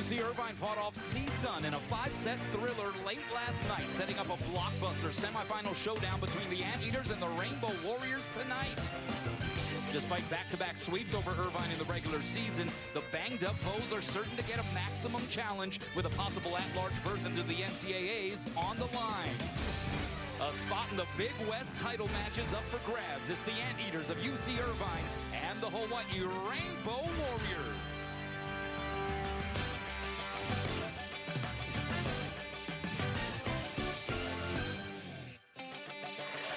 UC Irvine fought off CSUN in a 5-set thriller late last night, setting up a blockbuster semifinal showdown between the Anteaters and the Rainbow Warriors tonight. Despite back-to-back sweeps over Irvine in the regular season, the banged-up foes are certain to get a maximum challenge with a possible at-large berth into the NCAAs on the line. A spot in the Big West title match is up for grabs. It's the Anteaters of UC Irvine and the Hawaii Rainbow Warriors.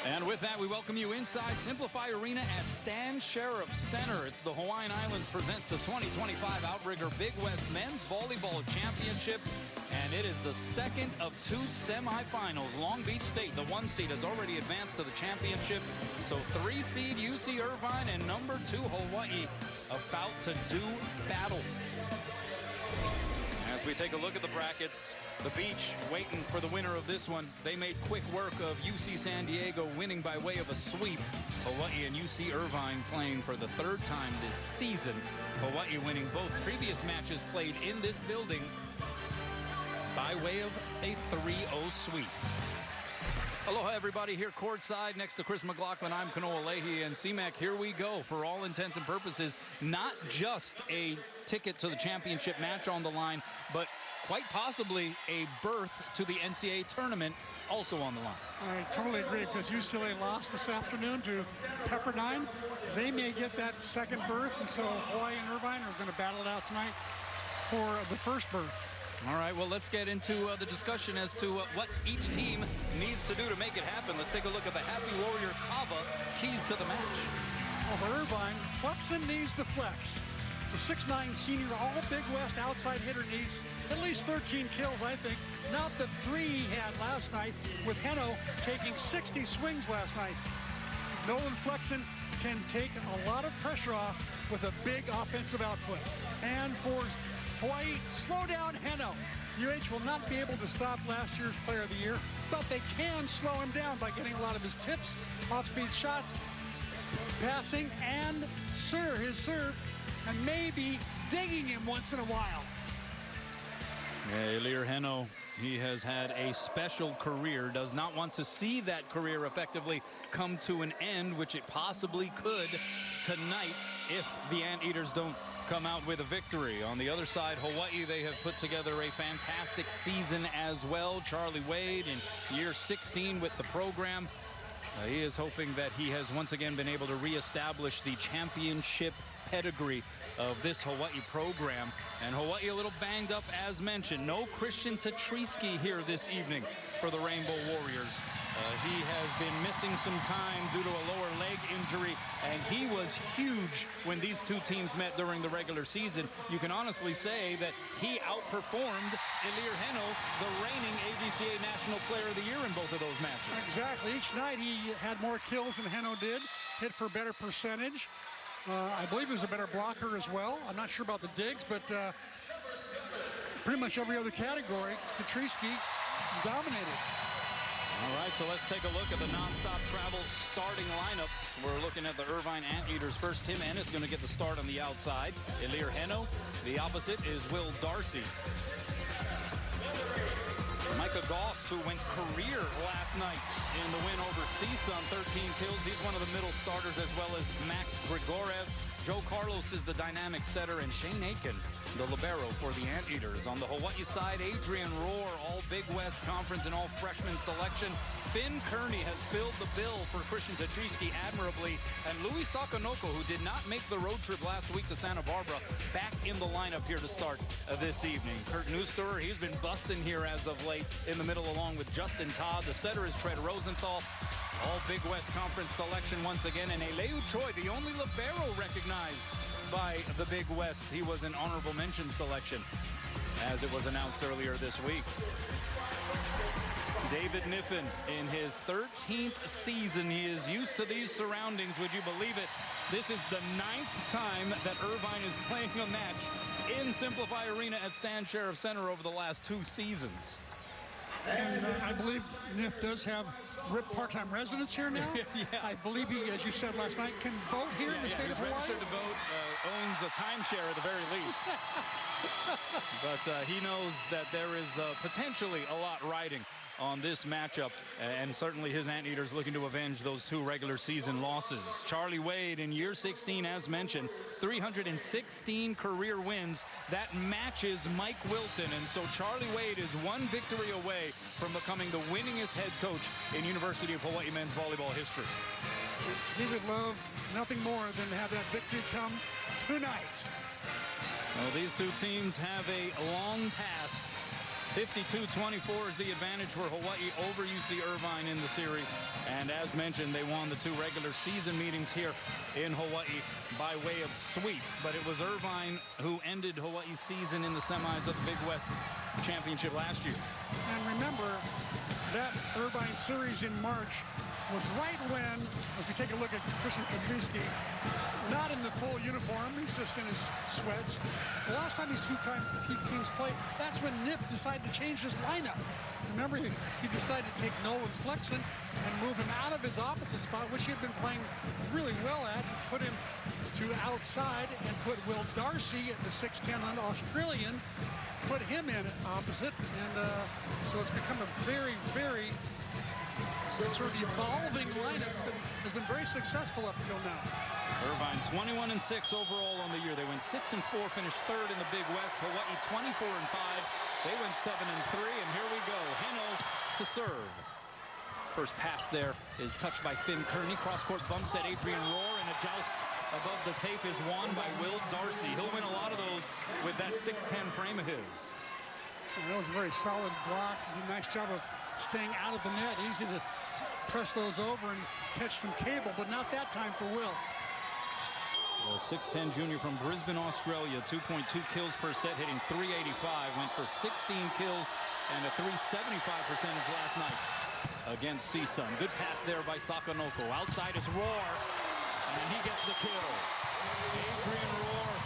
And with that, we welcome you inside Simplify Arena at Stan Sheriff Center. It's the Hawaiian Islands presents the 2025 Outrigger Big West Men's Volleyball Championship. And it is the second of two semifinals. Long Beach State, the 1 seed, has already advanced to the championship. So 3 seed UC Irvine and number 2 Hawaii about to do battle. As we take a look at the brackets, the Beach waiting for the winner of this one. They made quick work of UC San Diego winning by way of a sweep. Hawaii and UC Irvine playing for the 3rd time this season. Hawaii winning both previous matches played in this building by way of a 3-0 sweep. Aloha, everybody, here courtside next to Chris McLaughlin. I'm Kanoa Leahy, and CMAC, here we go. For all intents and purposes, not just a ticket to the championship match on the line, but quite possibly a berth to the NCAA tournament also on the line. I totally agree, because UCLA lost this afternoon to Pepperdine. They may get that second berth, and so Hawaii and Irvine are going to battle it out tonight for the first berth. All right, well, let's get into the discussion as to what each team needs to do to make it happen. Let's take a look at the Happy Warrior Kava keys to the match. Well, for Irvine, Flexen needs the flex. The 6'9" senior all-Big West outside hitter needs at least 13 kills, I think. Not the 3 he had last night, with Heno taking 60 swings last night. Nolan Flexen can take a lot of pressure off with a big offensive output. And for Hawaii, slow down Heno. UH will not be able to stop last year's Player of the Year, but they can slow him down by getting a lot of his tips, off-speed shots, passing, and his serve, and maybe digging him once in a while. Yeah, Elir Heno, he has had a special career, does not want to see that career effectively come to an end, which it possibly could tonight if the Anteaters don't come out with a victory. On the other side, Hawaii, they have put together a fantastic season as well. Charlie Wade in year 16 with the program. He is hoping that he has once again been able to reestablish the championship pedigree of this Hawaii program. And Hawaii a little banged up, as mentioned. No Christian Tatriski here this evening for the Rainbow Warriors. He has been missing some time due to a lower leg injury, and he was huge when these two teams met during the regular season. You can honestly say that he outperformed Elir Heno, the reigning AVCA National Player of the Year in both of those matches. Exactly. Each night he had more kills than Heno did, hit for better percentage. I believe he was a better blocker as well. I'm not sure about the digs, but pretty much every other category, Tatriski dominated. All right, so let's take a look at the nonstop travel starting lineups. We're looking at the Irvine Anteaters first. Tim Ennis going to get the start on the outside. Elir Heno. The opposite is Will Darcy. Micah Goss, who went career last night in the win over CSUN, 13 kills. He's one of the middle starters, as well as Max Grigorev. Joe Carlos is the dynamic setter, and Shane Aiken, the libero for the Anteaters. On the Hawaii side, Adrian Rohr, all Big West Conference and all freshman selection. Finn Kearney has filled the bill for Christian Tatriski admirably. And Louis Sakonoko, who did not make the road trip last week to Santa Barbara, back in the lineup here to start this evening. Kurt Neusterer, he's been busting here as of late in the middle, along with Justin Todd. The setter is Tread Rosenthal. All Big West Conference selection once again. And Eleu Choi, the only libero recognized by the Big West. He was an honorable mention selection, as it was announced earlier this week. David Niffen in his 13th season. He is used to these surroundings, would you believe it? This is the 9th time that Irvine is playing a match in Simplify Arena at Stan Sheriff Center over the last 2 seasons. And I believe NIF does have part-time residents here now. Yeah. I believe he, as you said last night, can vote here in the state of Hawaii. He's registered to vote, owns a timeshare at the very least. But he knows that there is potentially a lot riding on this matchup, and certainly his Anteaters looking to avenge those 2 regular season losses. Charlie Wade in year 16, as mentioned, 316 career wins. That matches Mike Wilton, and so Charlie Wade is 1 victory away from becoming the winningest head coach in University of Hawaii men's volleyball history. He would love nothing more than to have that victory come tonight. Well, these 2 teams have a long past. 52-24 is the advantage for Hawaii over UC Irvine in the series. And as mentioned, they won the 2 regular season meetings here in Hawaii by way of sweeps. But it was Irvine who ended Hawaii's season in the semis of the Big West Championship last year. And remember, that Irvine series in March was right when, as we take a look at Christian Petruski, not in the full uniform, he's just in his sweats. The last time these 2 teams played, that's when NIF decided to change his lineup. Remember, he decided to take Nolan Flexen and move him out of his opposite spot, which he had been playing really well at, and put him to outside and put Will Darcy at the 6'10" Australian, put him in opposite. And so it's become a very, very sort of evolving lineup that has been very successful up until now. Irvine 21-6 overall on the year. They went 6-4, finished 3rd in the Big West. Hawaii 24-5. They went 7-3, and here we go. Heno to serve. First pass there is touched by Finn Kearney. Cross-court bump set Adrian Rohr, and a joust above the tape is won by Will Darcy. He'll win a lot of those with that 6'10" frame of his. And that was a very solid block. He did a nice job of staying out of the net. Easy to press those over and catch some cable, but not that time for Will. The 6'10" junior from Brisbane, Australia, 2.2 kills per set, hitting .385, went for 16 kills and a .375 percentage last night against CSUN. Good pass there by Sakanoko. Outside it's Rohr, and he gets the kill. Adrian Rohr,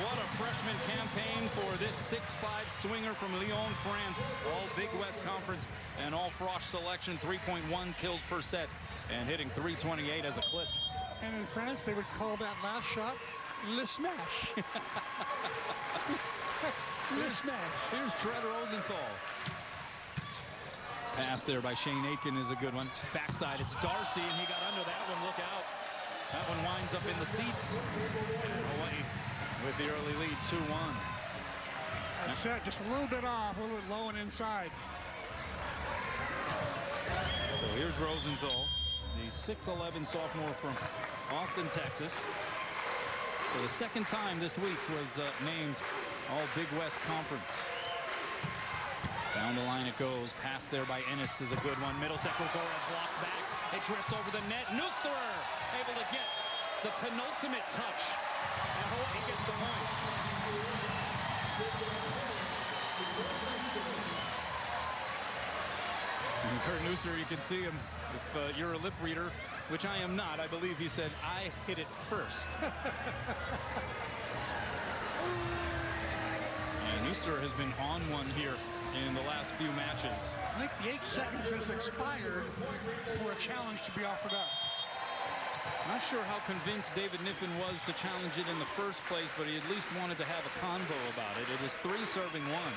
what a freshman campaign for this 6'5" swinger from Lyon, France. All Big West Conference and all Frosh selection, 3.1 kills per set, and hitting .328 as a clip. And in France, they would call that last shot Le Smash. Le Smash. Here's Trent Rosenthal. Pass there by Shane Aitken is a good one. Backside, it's Darcy, and he got under that one. Look out. That one winds up in the seats. And Hawaii with the early lead, 2-1. That set just a little bit off, a little bit low and inside. So here's Rosenthal, the 6'11" sophomore from Austin, Texas. For the 2nd time this week was named All Big West Conference. Down the line it goes. Pass there by Ennis is a good one. Middle second Gora blocked back. It drifts over the net. Nusterer able to get the penultimate touch. And Hawaii gets the point. And Kurt Nusterer, you can see him. If you're a lip reader, which I am not, I believe he said, "I hit it first." And Nusterer has been on one here in the last few matches. I think the 8 seconds has expired for a challenge to be offered up. Not sure how convinced David Niffen was to challenge it in the first place, but he at least wanted to have a convo about it. It is 3 serving 1.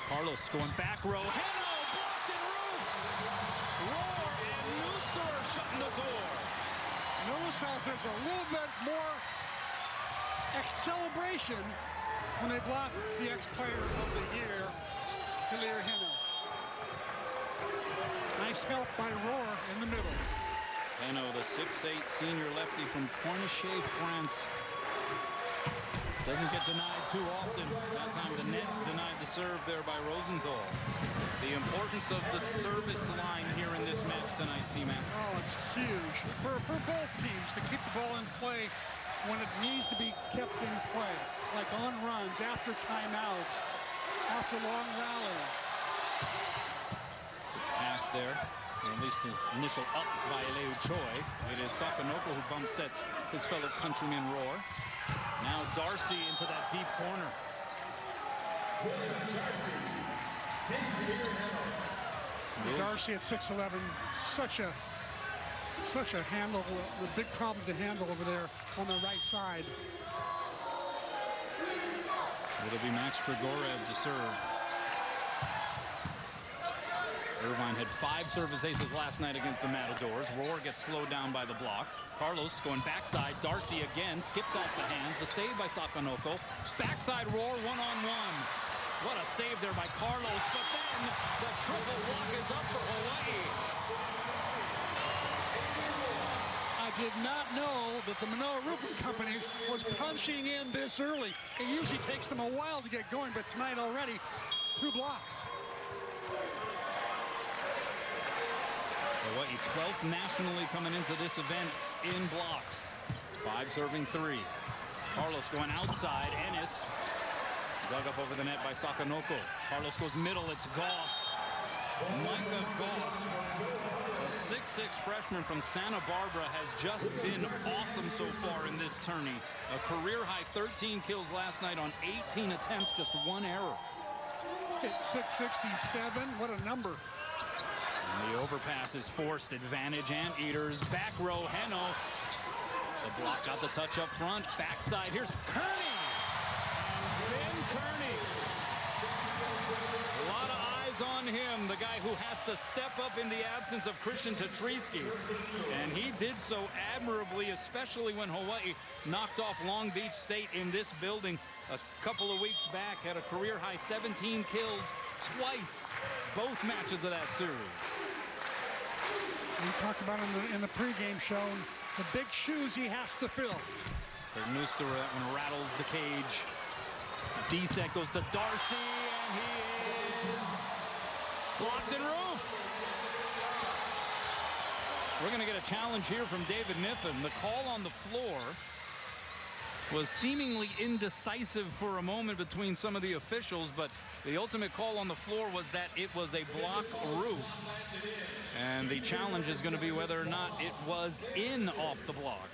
Carlos going back row. Heno blocked and roofed. Rohr and Nusterer shutting the door. Notice how there's a little bit more celebration when they block the ex-player of the year, Hilaire Heno. Nice help by Rohr in the middle. Heno, the 6'8" senior lefty from Cornichet, France. Doesn't get denied too often. That time the net denied the serve there by Rosenthal. The importance of the service line here in this match tonight, Seaman. Oh, it's huge for both teams to keep the ball in play when it needs to be kept in play, like on runs, after timeouts, after long rallies. Pass there, or at least an initial up by Leo Choi. It is Sakanoko who bump sets his fellow countryman Rohr. Now Darcy into that deep corner. Darcy at 6'11", such a handle, a big problem to handle over there on the right side. It'll be Max Grigorev to serve. Urvine had 5 service aces last night against the Matadors. Rohr gets slowed down by the block. Carlos going backside. Darcy again skips off the hands. The save by Sakanoko. Backside Rohr, one-on-one. What a save there by Carlos. But then the triple block is up for Hawaii. I did not know that the Manoa Roofing Company was punching in this early. It usually takes them a while to get going, but tonight already, 2 blocks. Hawaii 12th nationally coming into this event in blocks. 5 serving 3. Carlos going outside. Ennis dug up over the net by Sakanoko. Carlos goes middle. It's Goss. Micah Goss, a 6'6" freshman from Santa Barbara, has just been awesome so far in this tourney. A career-high 13 kills last night on 18 attempts, just 1 error. Hit 667. What a number. And the overpass is forced. Advantage Anteaters. Back row, Heno. The block got the touch up front. Backside, here's Kearney. Finn Kearney. A lot of eyes on him, the guy who has to step up in the absence of Christian Tatrisky. And he did so admirably, especially when Hawaii knocked off Long Beach State in this building a couple of weeks back. Had a career-high 17 kills twice, both matches of that series. We talked about in the pregame show, the big shoes he has to fill. Neuster, that one rattles the cage. D-set goes to Darcy, and he is blocked and roofed. We're going to get a challenge here from David Niffen. The call on the floor was seemingly indecisive for a moment between some of the officials, but the ultimate call on the floor was that it was a block roof. And the challenge is going to be whether or not it was in off the block.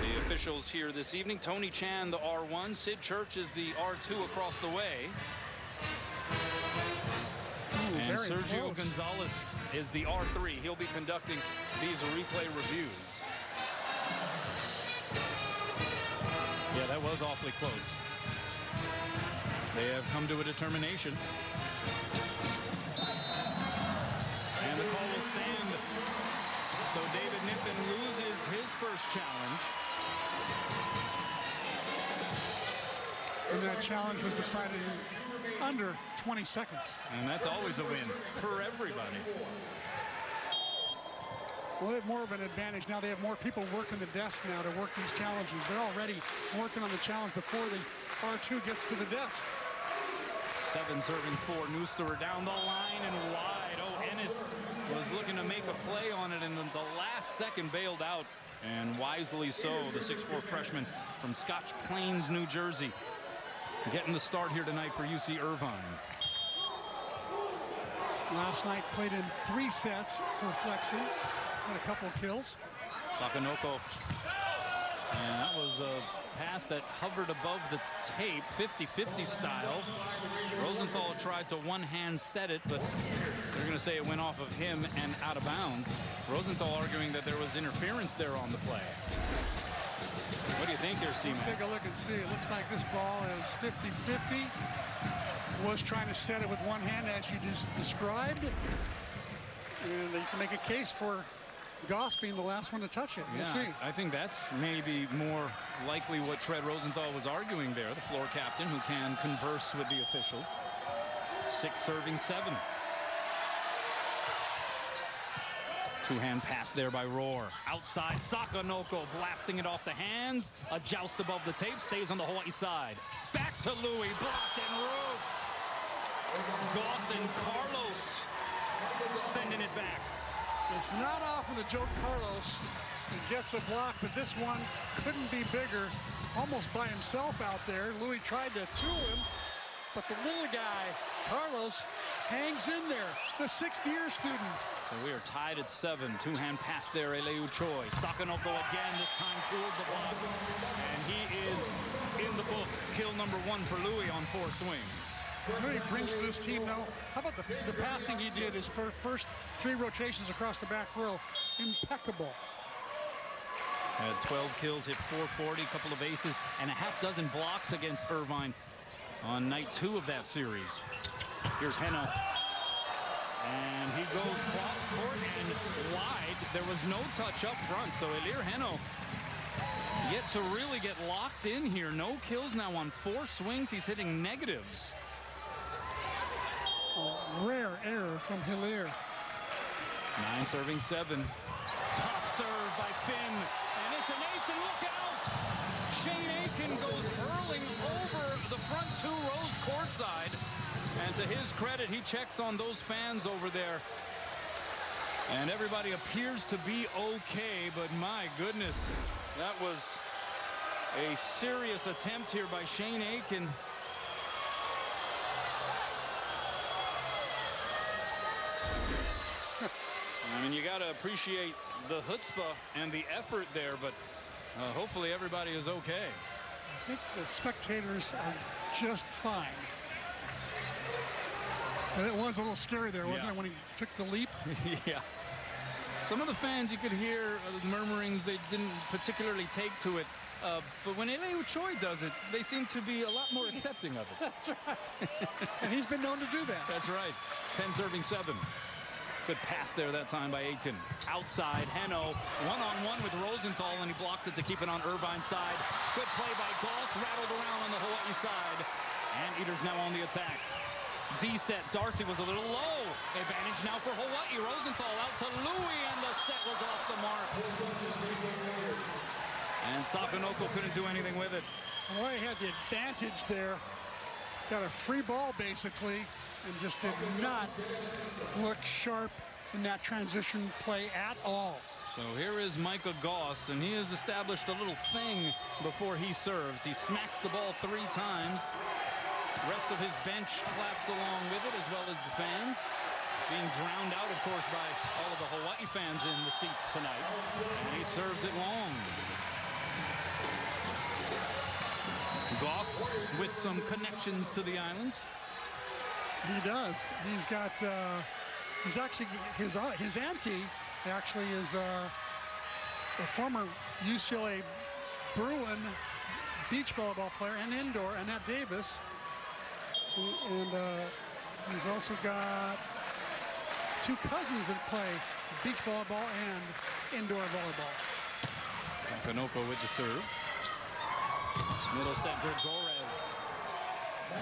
The officials here this evening: Tony Chan, the R1, Sid Church is the R2 across the way. And Sergio Gonzalez is the R3. He'll be conducting these replay reviews. Yeah, that was awfully close. They have come to a determination. And the call will stand. So David Niffen loses his first challenge. And that challenge was decided in under 20 seconds. And that's always a win for everybody. Well, they have more of an advantage now. They have more people working the desk now to work these challenges. They're already working on the challenge before the R2 gets to the desk. 7 serving 4. Neuster down the line and wide. Oh, Ennis was looking to make a play on it, and the last second bailed out, and wisely so. The 6'4" freshman from Scotch Plains, New Jersey, getting the start here tonight for UC Irvine. Last night played in 3 sets for Flexen. Had a couple of kills. Sakanoko. And that was a pass that hovered above the tape, 50-50 style. Rosenthal tried to one-hand set it, but they're going to say it went off of him and out of bounds. Rosenthal arguing that there was interference there on the play. What do you think there, Seaman? Let's take a look and see. It looks like this ball is 50-50. Was trying to set it with one hand, as you just described. And you can make a case for Goss being the last one to touch it. We'll see. I think that's maybe more likely what Tread Rosenthal was arguing there, the floor captain who can converse with the officials. 6 serving 7. Two-hand pass there by Rohr. Outside, Sakanoko blasting it off the hands. A joust above the tape, stays on the Hawaii side. Back to Louis, blocked and roofed. Goss and Carlos sending it back. It's not often that Joe Carlos gets a block, but this one couldn't be bigger. Almost by himself out there. Louis tried to tool him, but the little guy, Carlos, hangs in there. The 6th-year student. So we are tied at 7. Two-hand pass there, Eleu Choi. Sakanoko again, this time towards the block. And he is in the book. kill number 1 for Louis on 4 swings. What he brings to this team, though, how about the passing he did his first 3 rotations across the back row? Impeccable. Had 12 kills, hit 440, a couple of aces, and a half dozen blocks against Urvine on night 2 of that series. Here's Heno. And he goes cross court and wide. There was no touch up front, so Elir Heno yet to really get locked in here. No kills now on 4 swings. He's hitting negatives. A rare error from Hilaire. 9 serving 7. Tough serve by Finn. And it's an ace, and look out! Shane Aiken goes hurling over the front 2 rows courtside. And to his credit, he checks on those fans over there. And everybody appears to be okay, but my goodness, that was a serious attempt here by Shane Aiken. I mean, you got to appreciate the chutzpah and the effort there, but hopefully everybody is okay. I think the spectators are just fine. But it was a little scary there, wasn't it, when he took the leap? Yeah. Some of the fans, you could hear murmurings. They didn't particularly take to it. But when Ele Choi does it, they seem to be a lot more accepting of it. That's right. And he's been known to do that. That's right. 10 serving 7. Good pass there that time by Aiken. Outside, Heno, one-on-one with Rosenthal, and he blocks it to keep it on Irvine's side. Good play by Goss, rattled around on the Hawaii side. Anteaters now on the attack. D-set, Darcy was a little low. Advantage now for Hawaii. Rosenthal out to Louis, and the set was off the mark. And Sakanoko couldn't do anything with it. Hawaii had the advantage there. Got a free ball, basically, and just did not look sharp in that transition play at all. So here is Micah Goss, and he has established a little thing before he serves. He smacks the ball 3 times. The rest of his bench claps along with it, as well as the fans. Being drowned out, of course, by all of the Hawaii fans in the seats tonight. And he serves it long. Goff with some connections to the islands. He does. He's got, he's actually, his auntie actually is a former UCLA Bruin beach volleyball player and indoor, Annette Davis. And he's also got 2 cousins that play beach volleyball and indoor volleyball. Kanoko with the serve. Middle set, Grigorev.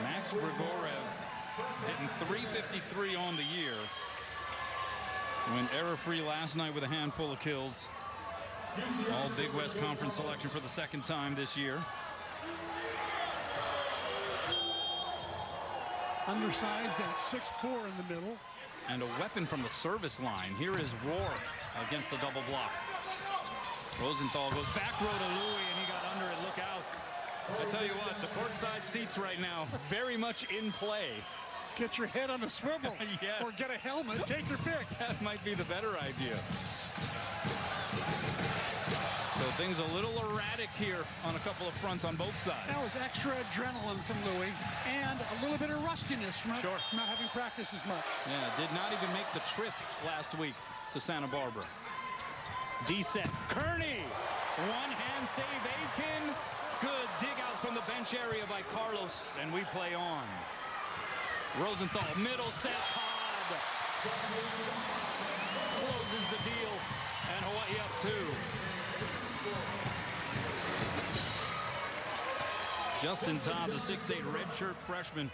Max Grigorev hitting .353 on the year. Went error-free last night with a handful of kills. All Big West Conference selection for the 2nd time this year. Undersized at 6'4" in the middle. And a weapon from the service line. Here is Rohr against a double block. Rosenthal goes back row to Louis, and he got under it. Look out. I tell you what, the courtside seats right now, very much in play. Get your head on a swivel. Yes. Or get a helmet. Take your pick. That might be the better idea. So things a little erratic here on a couple of fronts on both sides. That was extra adrenaline from Louis and a little bit of rustiness from not having practiced as much. Yeah, did not even make the trip last week to Santa Barbara. D-set, Kearney. One-hand save, Aiken. Good dig out from the bench area by Carlos, and we play on. Rosenthal, middle set, Todd. Closes the deal, and Hawaii up 2. Justin Todd, the 6'8" redshirt freshman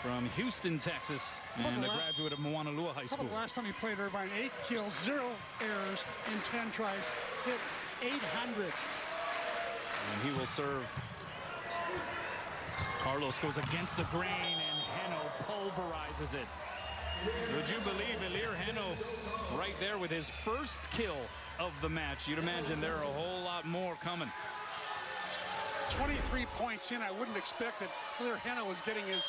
from Houston, Texas, and a graduate of Moanalua High School. The last time he played Irvine, 8 kills, 0 errors in 10 tries, hit 800. And he will serve. Carlos goes against the grain, and Heno pulverizes it. Would you believe Elir Heno right there with his first kill of the match? You'd imagine there are a whole lot more coming. 23 points in. I wouldn't expect that Elir Heno was getting his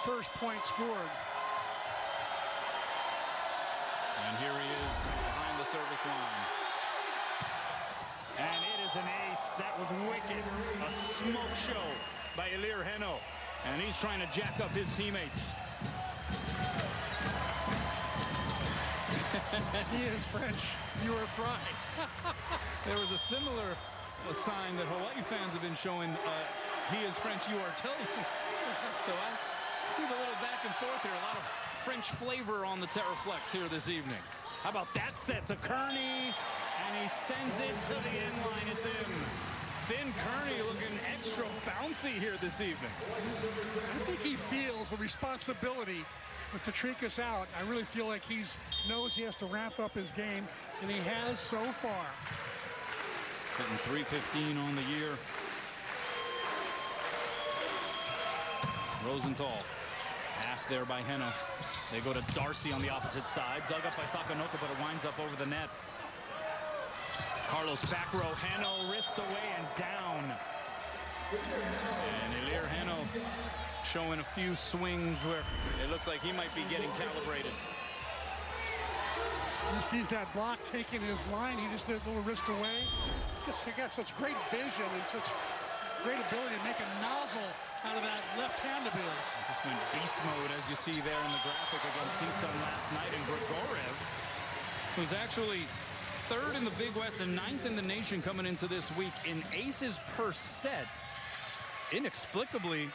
first point scored. And here he is behind the service line. And it is an ace. That was wicked. A smoke show by Ilir Heno. And he's trying to jack up his teammates. He is French. You are fried. There was a similar sign that Hawaii fans have been showing. He is French, you are toast. So I see the little back and forth here. A lot of French flavor on the Terraflex here this evening. How about that set to Kearney? And he sends it to the end line. It's in. Finn Kearney looking extra bouncy here this evening. I think he feels the responsibility with Tatrikas out. I really feel like he knows he has to ramp up his game, and he has so far. Hitting 315 on the year. Rosenthal. Pass there by Heno. They go to Darcy on the opposite side. Dug up by Sakanoka, but it winds up over the net. Carlos back row. Heno wrist away and down. And Ilir Heno showing a few swings where it looks like he might be getting calibrated. He sees that block taking his line. He just did a little wrist away. He got such great vision and such great ability to make a nozzle out of that left hand of his. Just went beast mode, as you see there in the graphic against CSUN last night. And Grigorev was actually third in the Big West and ninth in the nation coming into this week in aces per set. Inexplicably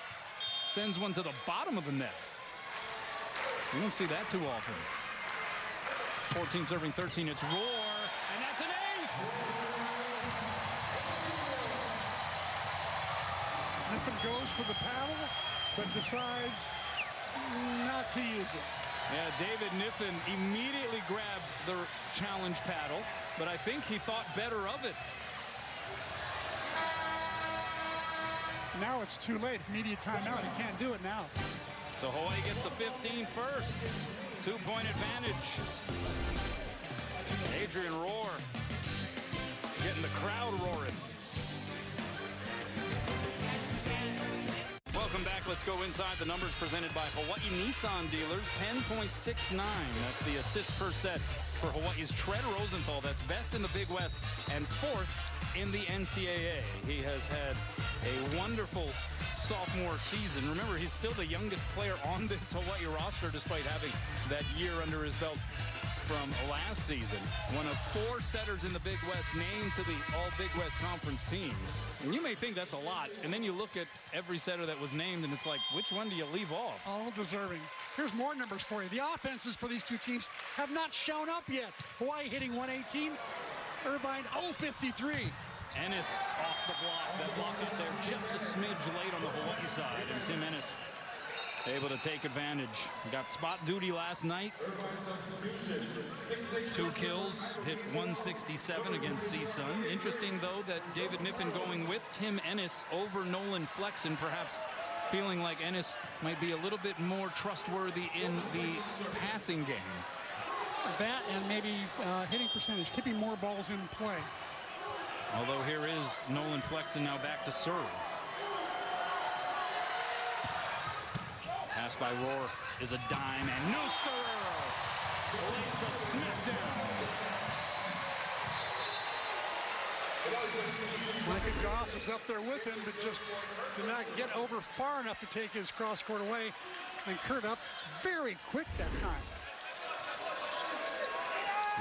sends one to the bottom of the net. You don't see that too often. 14 serving 13. It's Roar, and that's an ace. Niffen goes for the paddle, but decides not to use it. Yeah, David Niffen immediately grabbed the challenge paddle, but I think he thought better of it. Now it's too late. Immediate timeout. He can't do it now. So Hawaii gets the 15 first. 2-point advantage. Adrian Roar getting the crowd roaring. Welcome back. Let's go inside the numbers presented by Hawaii Nissan dealers. 10.69. That's the assist per set for Hawaii's Tread Rosenthal. That's best in the Big West and fourth in the NCAA. He has had a wonderful sophomore season. Remember, he's still the youngest player on this Hawaii roster despite having that year under his belt from last season. One of 4 setters in the Big West named to the All Big West Conference team. And you may think that's a lot, and then you look at every setter that was named, and it's like, which one do you leave off? All deserving. Here's more numbers for you. The offenses for these two teams have not shown up yet. Hawaii hitting 118, Irvine 053. Ennis off the block. That block up there just a smidge late on the Hawaii side, and Tim Ennis able to take advantage. Got spot duty last night. 2 kills, hit 167 against CSUN. Interesting, though, that David Niffen going with Tim Ennis over Nolan Flexen, perhaps feeling like Ennis might be a little bit more trustworthy in the passing game. That and maybe hitting percentage, keeping more balls in play. Although here is Nolan Flexen now back to serve. Pass by Roar is a dime, and Neusterer lays the smackdown. Micah Goss was up there with him, but just did not get over far enough to take his cross-court away. And Kurt up very quick that time.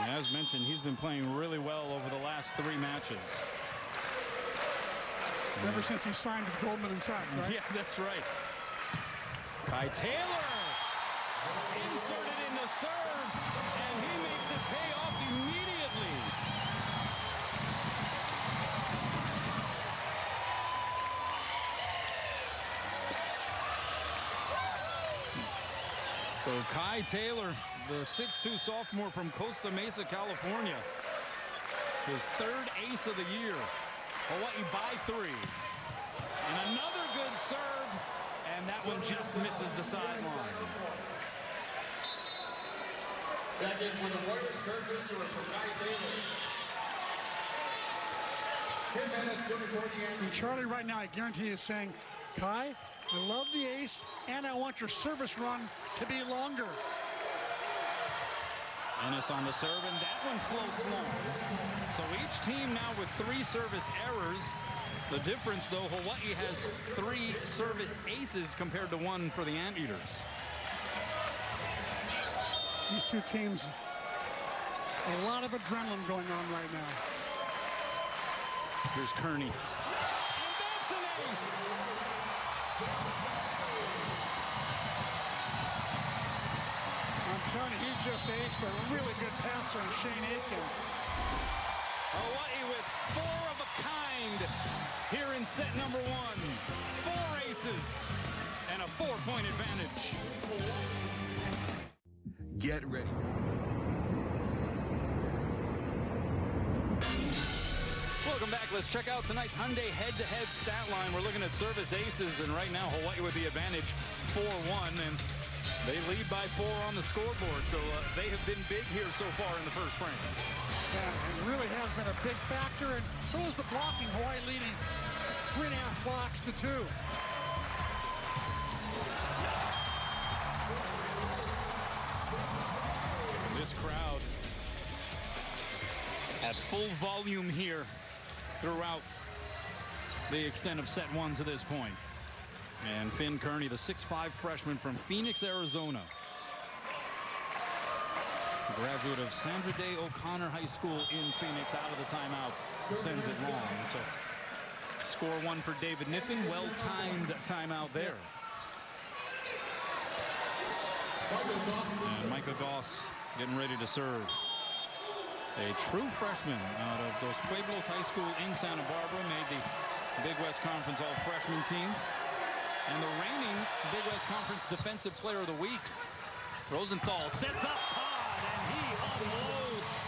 As mentioned, he's been playing really well over the last 3 matches. Ever since he signed with Goldman and Sachs, right? Yeah, that's right. Kai Taylor inserted in the serve, and he makes it pay off immediately. So Kai Taylor, the 6'2" sophomore from Costa Mesa, California, his 3rd ace of the year. Hawaii by 3. And another good serve, and that one just misses the sideline. Back in for the Warriors, Kurt Neusterer from Kai Taylor. 10 minutes, 2:40 And Charlie right now, I guarantee, is saying, Kai, I love the ace, and I want your service run to be longer. Ennis on the serve, and that one floats long. So each team now with 3 service errors. The difference, though, Hawaii has 3 service aces compared to 1 for the Anteaters. These two teams, a lot of adrenaline going on right now. Here's Kearney. And that's an ace! I'm telling you, he just aced a really good passer on Shane Aitken. Hawaii with 4 of a kind here in set number 1. 4 aces and a 4-point advantage. Get ready. Welcome back. Let's check out tonight's Hyundai head-to-head stat line. We're looking at service aces, and right now Hawaii with the advantage 4-1, and they lead by 4 on the scoreboard. So they have been big here so far in the first frame. Yeah, it really has been a big factor, and so is the blocking. Hawaii leading 3.5 blocks to 2. This crowd at full volume here throughout the extent of set 1 to this point. And Finn Kearney, the 6'5" freshman from Phoenix, Arizona. A graduate of Sandra Day O'Connor High School in Phoenix, out of the timeout, sends it long. So score 1 for David Niffin. Well-timed timeout there. And Micah Goss getting ready to serve. A true freshman out of Dos Pueblos High School in Santa Barbara, made the Big West Conference All-Freshman team. And the reigning Big West Conference Defensive Player of the Week. Rosenthal sets up Todd, and he unloads.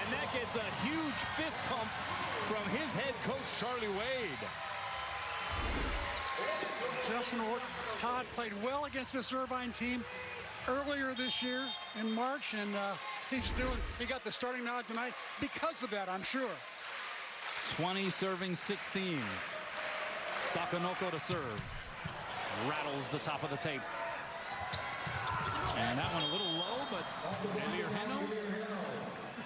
And that gets a huge fist pump from his head coach, Charlie Wade. Justin Todd played well against this Irvine team earlier this year in March, and he got the starting nod tonight because of that, I'm sure. 20 serving 16. Sakanoko to serve. Rattles the top of the tape. And that one a little low, but Elir Heno,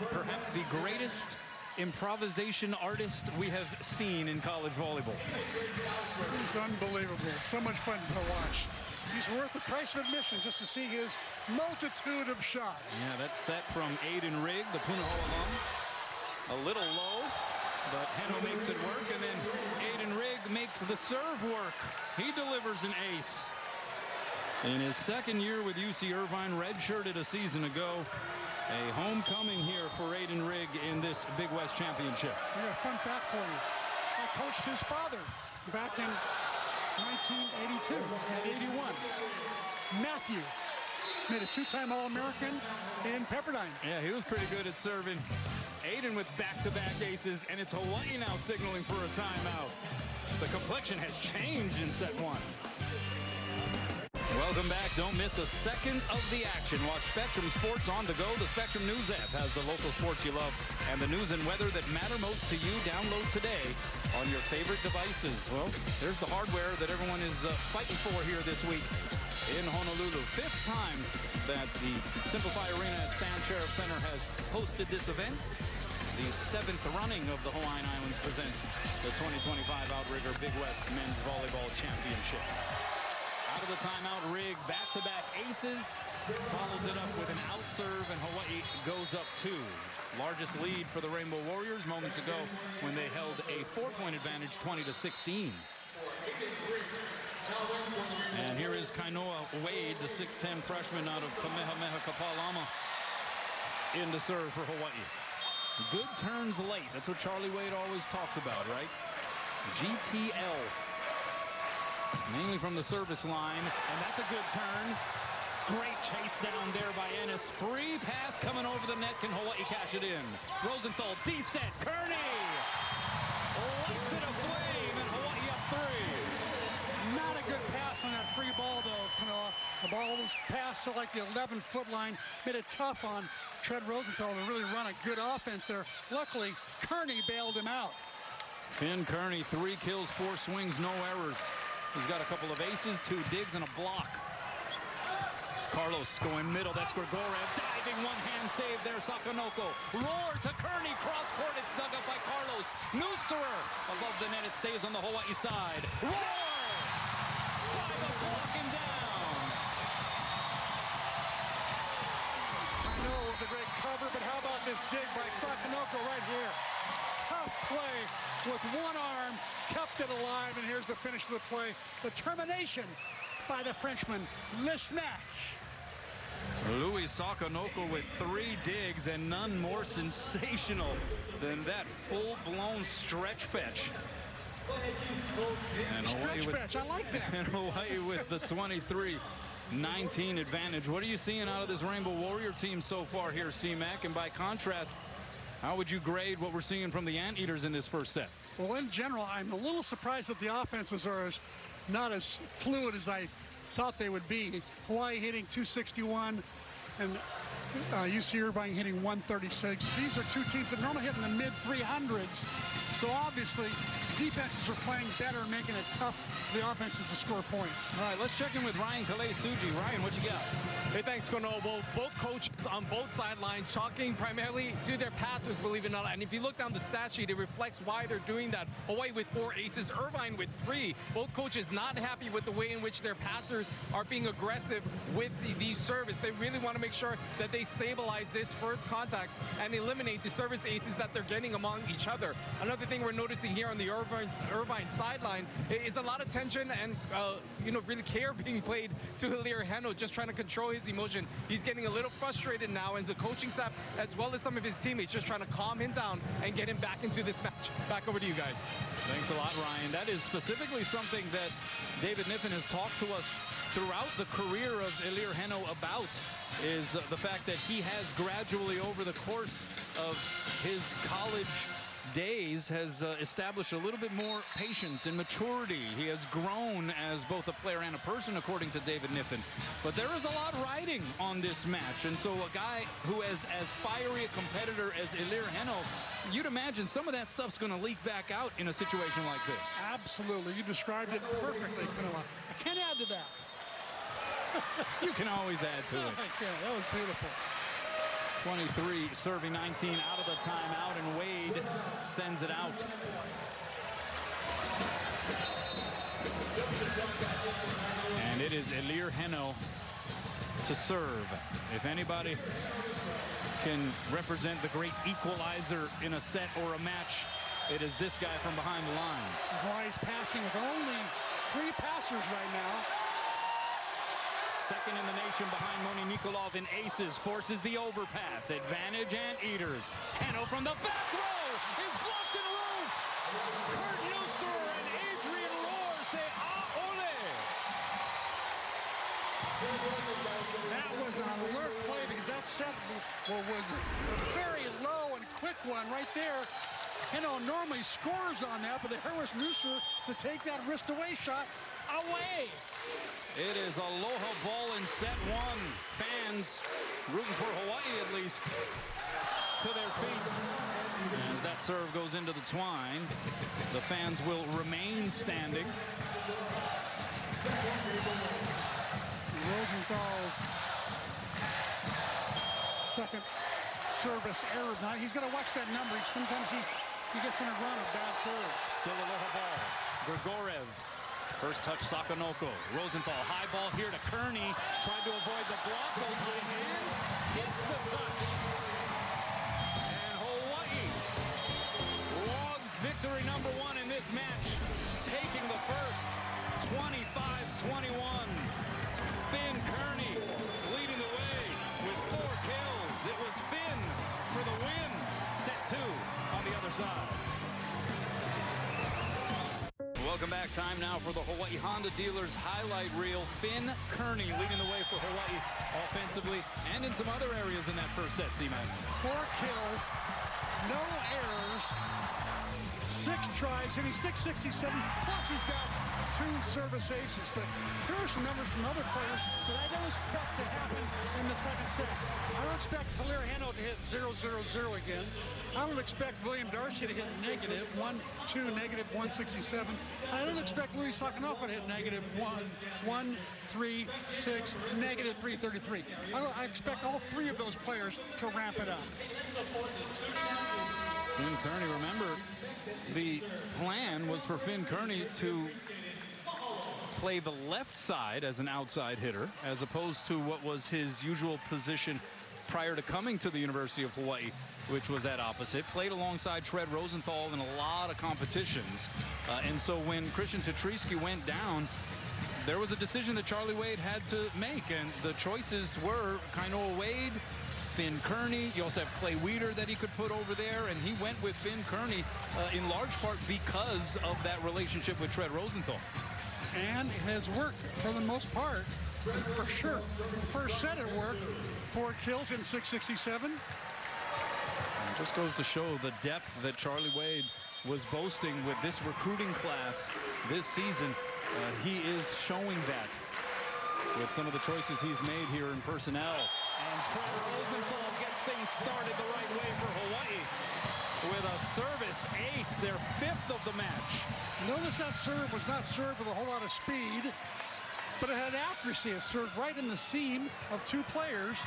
perhaps the greatest improvisation artist we have seen in college volleyball. He's unbelievable. It's so much fun to watch. He's worth the price of admission just to see his multitude of shots. Yeah, that's set from Aiden Rigg, the Punahou alum. A little low, but Heno makes it work, and then Aiden Rigg makes the serve work. He delivers an ace. In his second year with UC Irvine, redshirted a season ago. A homecoming here for Aiden Rigg in this Big West Championship. Yeah, fun fact for you. I coached his father back in 1982 and 81. Matthew made a 2-time All-American in Pepperdine. Yeah, he was pretty good at serving. Aiden with back-to-back aces, and it's Hawaii now signaling for a timeout. The complexion has changed in set 1. Welcome back. Don't miss a second of the action. Watch Spectrum Sports on the go. The Spectrum News app has the local sports you love and the news and weather that matter most to you. Download today on your favorite devices. Well, there's the hardware that everyone is fighting for here this week in Honolulu. 5th time that the Simplify Arena at Stan Sheriff Center has hosted this event. The 7th running of the Hawaiian Islands presents the 2025 Outrigger Big West Men's Volleyball Championship. Out of the timeout, Rigg back-to-back aces, follows it up with an out serve, and Hawaii goes up 2. Largest lead for the Rainbow Warriors moments ago when they held a 4-point advantage, 20-16. And here is Kainoa Wade, the 6'10" freshman out of Kamehameha Kapalama, in to serve for Hawaii. Good turns late. That's what Charlie Wade always talks about, right? GTL. Mainly from the service line, and that's a good turn. Great chase down there by Ennis. Free pass coming over the net. Can Hawaii cash it in? Rosenthal, descent. Kearney lights it aflame, and Hawaii up 3. Not a good pass on that free ball, though. The ball was passed to like the 11-foot line. Made it tough on Tread Rosenthal to really run a good offense there. Luckily, Kearney bailed him out. Finn Kearney, 3 kills, 4 swings, no errors. He's got a couple of aces, 2 digs, and a block. Carlos going middle. That's Grigorev. Diving one-hand save there, Sakonoko. Roar to Kearney, cross-court. It's dug up by Carlos. Neusterer above the net. It stays on the Hawaii side. Roar! Five blocking down. I know it was a great cover, but how about this dig by Sakonoko right here? Tough play with one arm, kept it alive, and here's the finish of the play. The termination by the Frenchman, Le Smash. Louis Sakonoko with 3 digs, and none more sensational than that full-blown stretch fetch. And Stretch fetch, I like that. And Hawaii with the 23-19 advantage. What are you seeing out of this Rainbow Warrior team so far here, C-Mac? And by contrast, how would you grade what we're seeing from the Anteaters in this first set? Well, in general, I'm a little surprised that the offenses are not as fluid as I thought they would be. Hawaii hitting 261 and UC Irvine hitting 136. These are two teams that normally hit in the mid-300s. So obviously, defenses are playing better, making it tough for the offenses to score points. All right, let's check in with Ryan Kalei-Suji. Ryan, what you got? Hey, thanks, Kono. Well, both coaches on both sidelines talking primarily to their passers, believe it or not. And if you look down the stat sheet, it reflects why they're doing that. Hawaii with 4 aces, Irvine with 3. Both coaches not happy with the way in which their passers are being aggressive with these service. They really want to make sure that they stabilize this first contacts and eliminate the service aces that they're getting among each other. Another thing we're noticing here on the Irvine sideline is a lot of tension and, really care being played to Hilaire Heno, just trying to control his emotion. He's getting a little frustrated now, and the coaching staff, as well as some of his teammates, just trying to calm him down and get him back into this match. Back over to you guys. Thanks a lot, Ryan. That is specifically something that David Niffen has talked to us throughout the career of Hilaire Heno about, is the fact that he has gradually, over the course of his college days, has established a little bit more patience and maturity. He has grown as both a player and a person, according to David Niffen. But there is a lot riding on this match, and so a guy who is as fiery a competitor as Hilaire Heno, you'd imagine some of that stuff's going to leak back out in a situation like this. Absolutely. You described it perfectly, Kanoa. I can't add to that. You can always add to it. I can. That was beautiful. 23 serving 19 out of the timeout, and Wade sends it out. And it is Hilaire Heno to serve. If anybody can represent the great equalizer in a set or a match, it is this guy from behind the line. Hawaii's passing with only 3 passers right now. Second in the nation behind Moni Nikolov in aces, forces the overpass. Advantage Anteaters. Heno from the back row is blocked and roofed. Kurt Neusterer and Adrian Rohr say, ah, ole. That was an alert play, because that set was a very low and quick one right there. Heno normally scores on that, but they hurt Neusterer to take that wrist-away shot away. It is Aloha ball in set 1. Fans rooting for Hawaii, at least, to their feet. As that serve goes into the twine, the fans will remain standing. Rosenthal's second service error. Now he's going to watch that number. Sometimes he gets in a run of bad serve. Still Aloha ball. Grigorev. First touch, Sakonoko. Rosenthal, high ball here to Kearney. Tried to avoid the block. Goes high hands. Gets the touch. And Hawaii logs victory number 1 in this match. Taking the first, 25-21. Finn Kearney leading the way with 4 kills. It was Finn for the win. Set 2 on the other side. Welcome back. Time now for the Hawaii Honda Dealers highlight reel. Finn Kearney leading the way for Hawaii offensively and in some other areas in that first set, C-Mac. 4 kills, no errors, 6 tries, and he's 667. Plus he's got 2 service aces. But here are some numbers from other players that I don't expect to happen in the second set. I don't expect Hilaire Heno to hit 0-0-0 again. I don't expect William Darcy to hit -1-2, -167. I didn't expect Louis Sakhanova to hit -1, 3, 6, -333. I expect all three of those players to ramp it up. Finn Kearney, remember, the plan was for Finn Kearney to play the left side as an outside hitter, as opposed to what was his usual position prior to coming to the University of Hawaii, which was at opposite. Played alongside Tread Rosenthal in a lot of competitions. And so when Christian Tetrisky went down, there was a decision that Charlie Wade had to make. And the choices were Kainoa Wade, Finn Kearney. You also have Clay Weeder that he could put over there. And he went with Finn Kearney in large part because of that relationship with Tread Rosenthal. And it has worked for the most part, for sure. First set it worked. 4 kills in 667. It just goes to show the depth that Charlie Wade was boasting with this recruiting class this season. He is showing that with some of the choices he's made here in personnel. And Tread Rosenthal gets things started the right way for Hawaii with a service ace, their 5th of the match. Notice that serve was not served with a whole lot of speed, but it had accuracy. It served right in the seam of 2 players.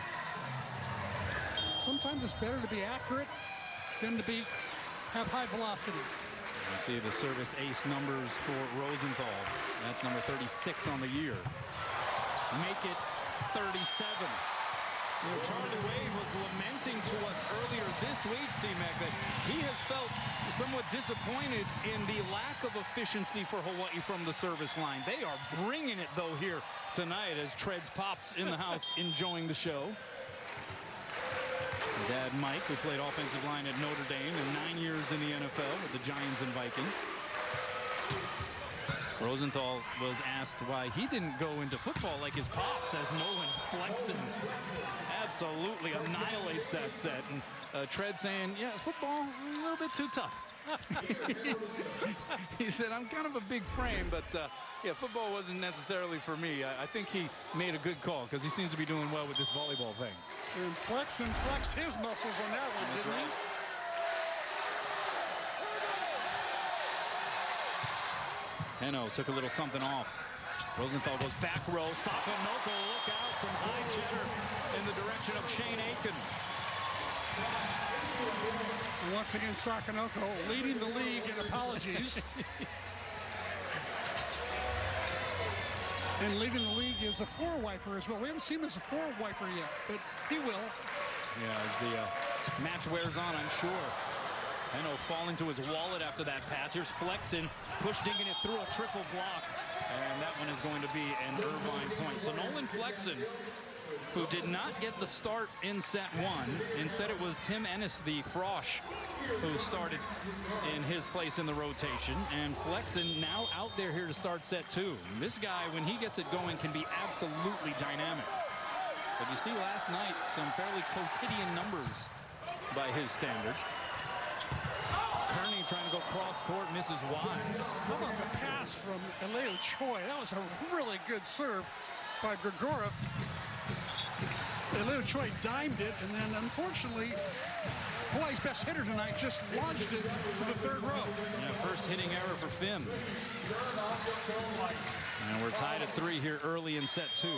Sometimes it's better to be accurate than to have high velocity. You see the service ace numbers for Rosenthal. That's number 36 on the year. Make it 37. You know, Charlie Wade was lamenting to us earlier this week, C-Mac, that he has felt somewhat disappointed in the lack of efficiency for Hawaii from the service line. They are bringing it, though, here tonight as Treads Pops in the house enjoying the show. Dad Mike, who played offensive line at Notre Dame and 9 years in the NFL with the Giants and Vikings. Rosenthal was asked why he didn't go into football like his pops, as Nolan Flexen absolutely annihilates that set. And Tread saying, yeah, football, a little bit too tough. He said, I'm kind of a big frame, but yeah, football wasn't necessarily for me. I think he made a good call because he seems to be doing well with this volleyball thing. And Flexen flexed his muscles on that one, That's didn't right. he? Heno took a little something off. Rosenthal goes back row. Sakanoko, look out. Some high cheddar in the direction of Shane Aiken. And once again, Sakanoko leading the league in apologies. And leading the league is a 4-wiper as well. We haven't seen him as a 4-wiper yet, but he will. Yeah, as the match wears on, I'm sure. Heno falling to his wallet after that pass. Here's Flexen, push digging it through a triple block. And that one is going to be an Irvine point. So Nolan Flexen, who did not get the start in set 1. Instead, it was Tim Ennis, the Frosh, who started in his place in the rotation. And Flexen now out there here to start set 2. This guy, when he gets it going, can be absolutely dynamic. But you see last night some fairly quotidian numbers by his standard. Kearney trying to go cross court, misses wide. How about the pass from Eleo Choi? That was a really good serve by Grigorov. Eleo Choi dimed it, and then unfortunately, Hawaii's best hitter tonight just launched it to the 3rd row. Yeah, first hitting error for Finn. And we're tied at 3 here early in set 2.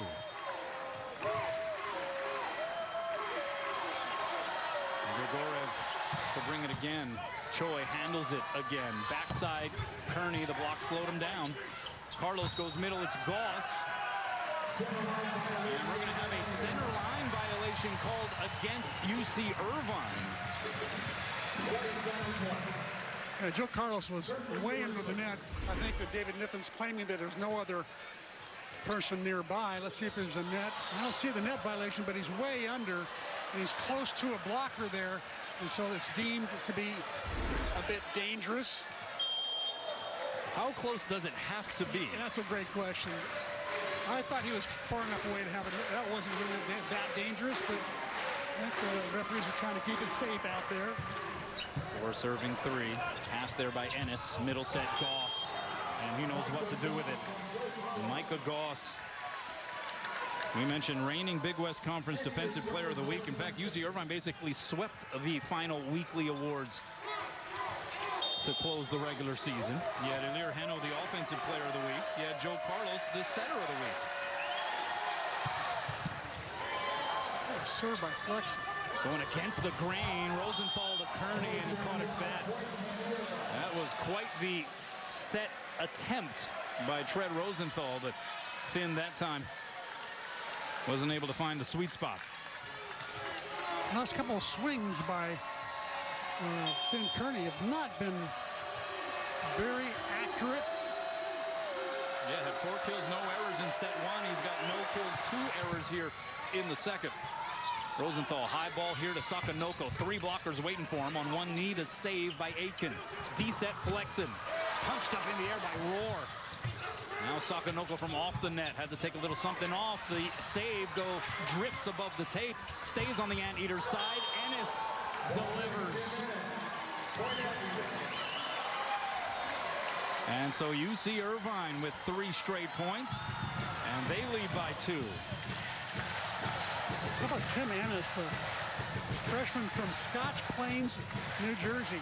Grigorov to bring it again. Choi handles it again. Backside, Kearney, the block slowed him down. Carlos goes middle, it's Goss. And we're going to have a center line violation called against UC Irvine. Yeah, Joe Carlos was way under the net. I think that David Niffin's claiming that there's no other person nearby. Let's see if there's a net. I don't see the net violation, but he's way under. And he's close to a blocker there. And so it's deemed to be a bit dangerous. How close does it have to be? And that's a great question. I thought he was far enough away to have it. That wasn't really that dangerous, but the referees are trying to keep it safe out there. 4 serving 3. Pass there by Ennis. Middle set, Goss. And he knows what to do with it. Micah Goss. We mentioned reigning Big West Conference Defensive Player of the Week. In fact, UC Irvine basically swept the final weekly awards to close the regular season. You had Ilir Heno, the offensive player of the week. You had Joe Carlos, the setter of the week. What a serve by Flexen. Going against the grain, Rosenthal to Kearney, and he caught it fat. That was quite the set attempt by Tread Rosenthal, but Finn that time wasn't able to find the sweet spot. Last couple of swings by Finn Kearney have not been very accurate. Yeah, had 4 kills, no errors in set 1. He's got no kills, 2 errors here in the second. Rosenthal, high ball here to Sakanoko. 3 blockers waiting for him on one knee. The save by Aitken. D-set Flexen. Punched up in the air by Rohr. Now Sakanoko from off the net. Had to take a little something off. The save drifts above the tape. Stays on the Anteater's side. Ennis delivers. And so UC Irvine with 3 straight points. And they lead by 2. How about Tim Ennis, the freshman from Scotch Plains, New Jersey?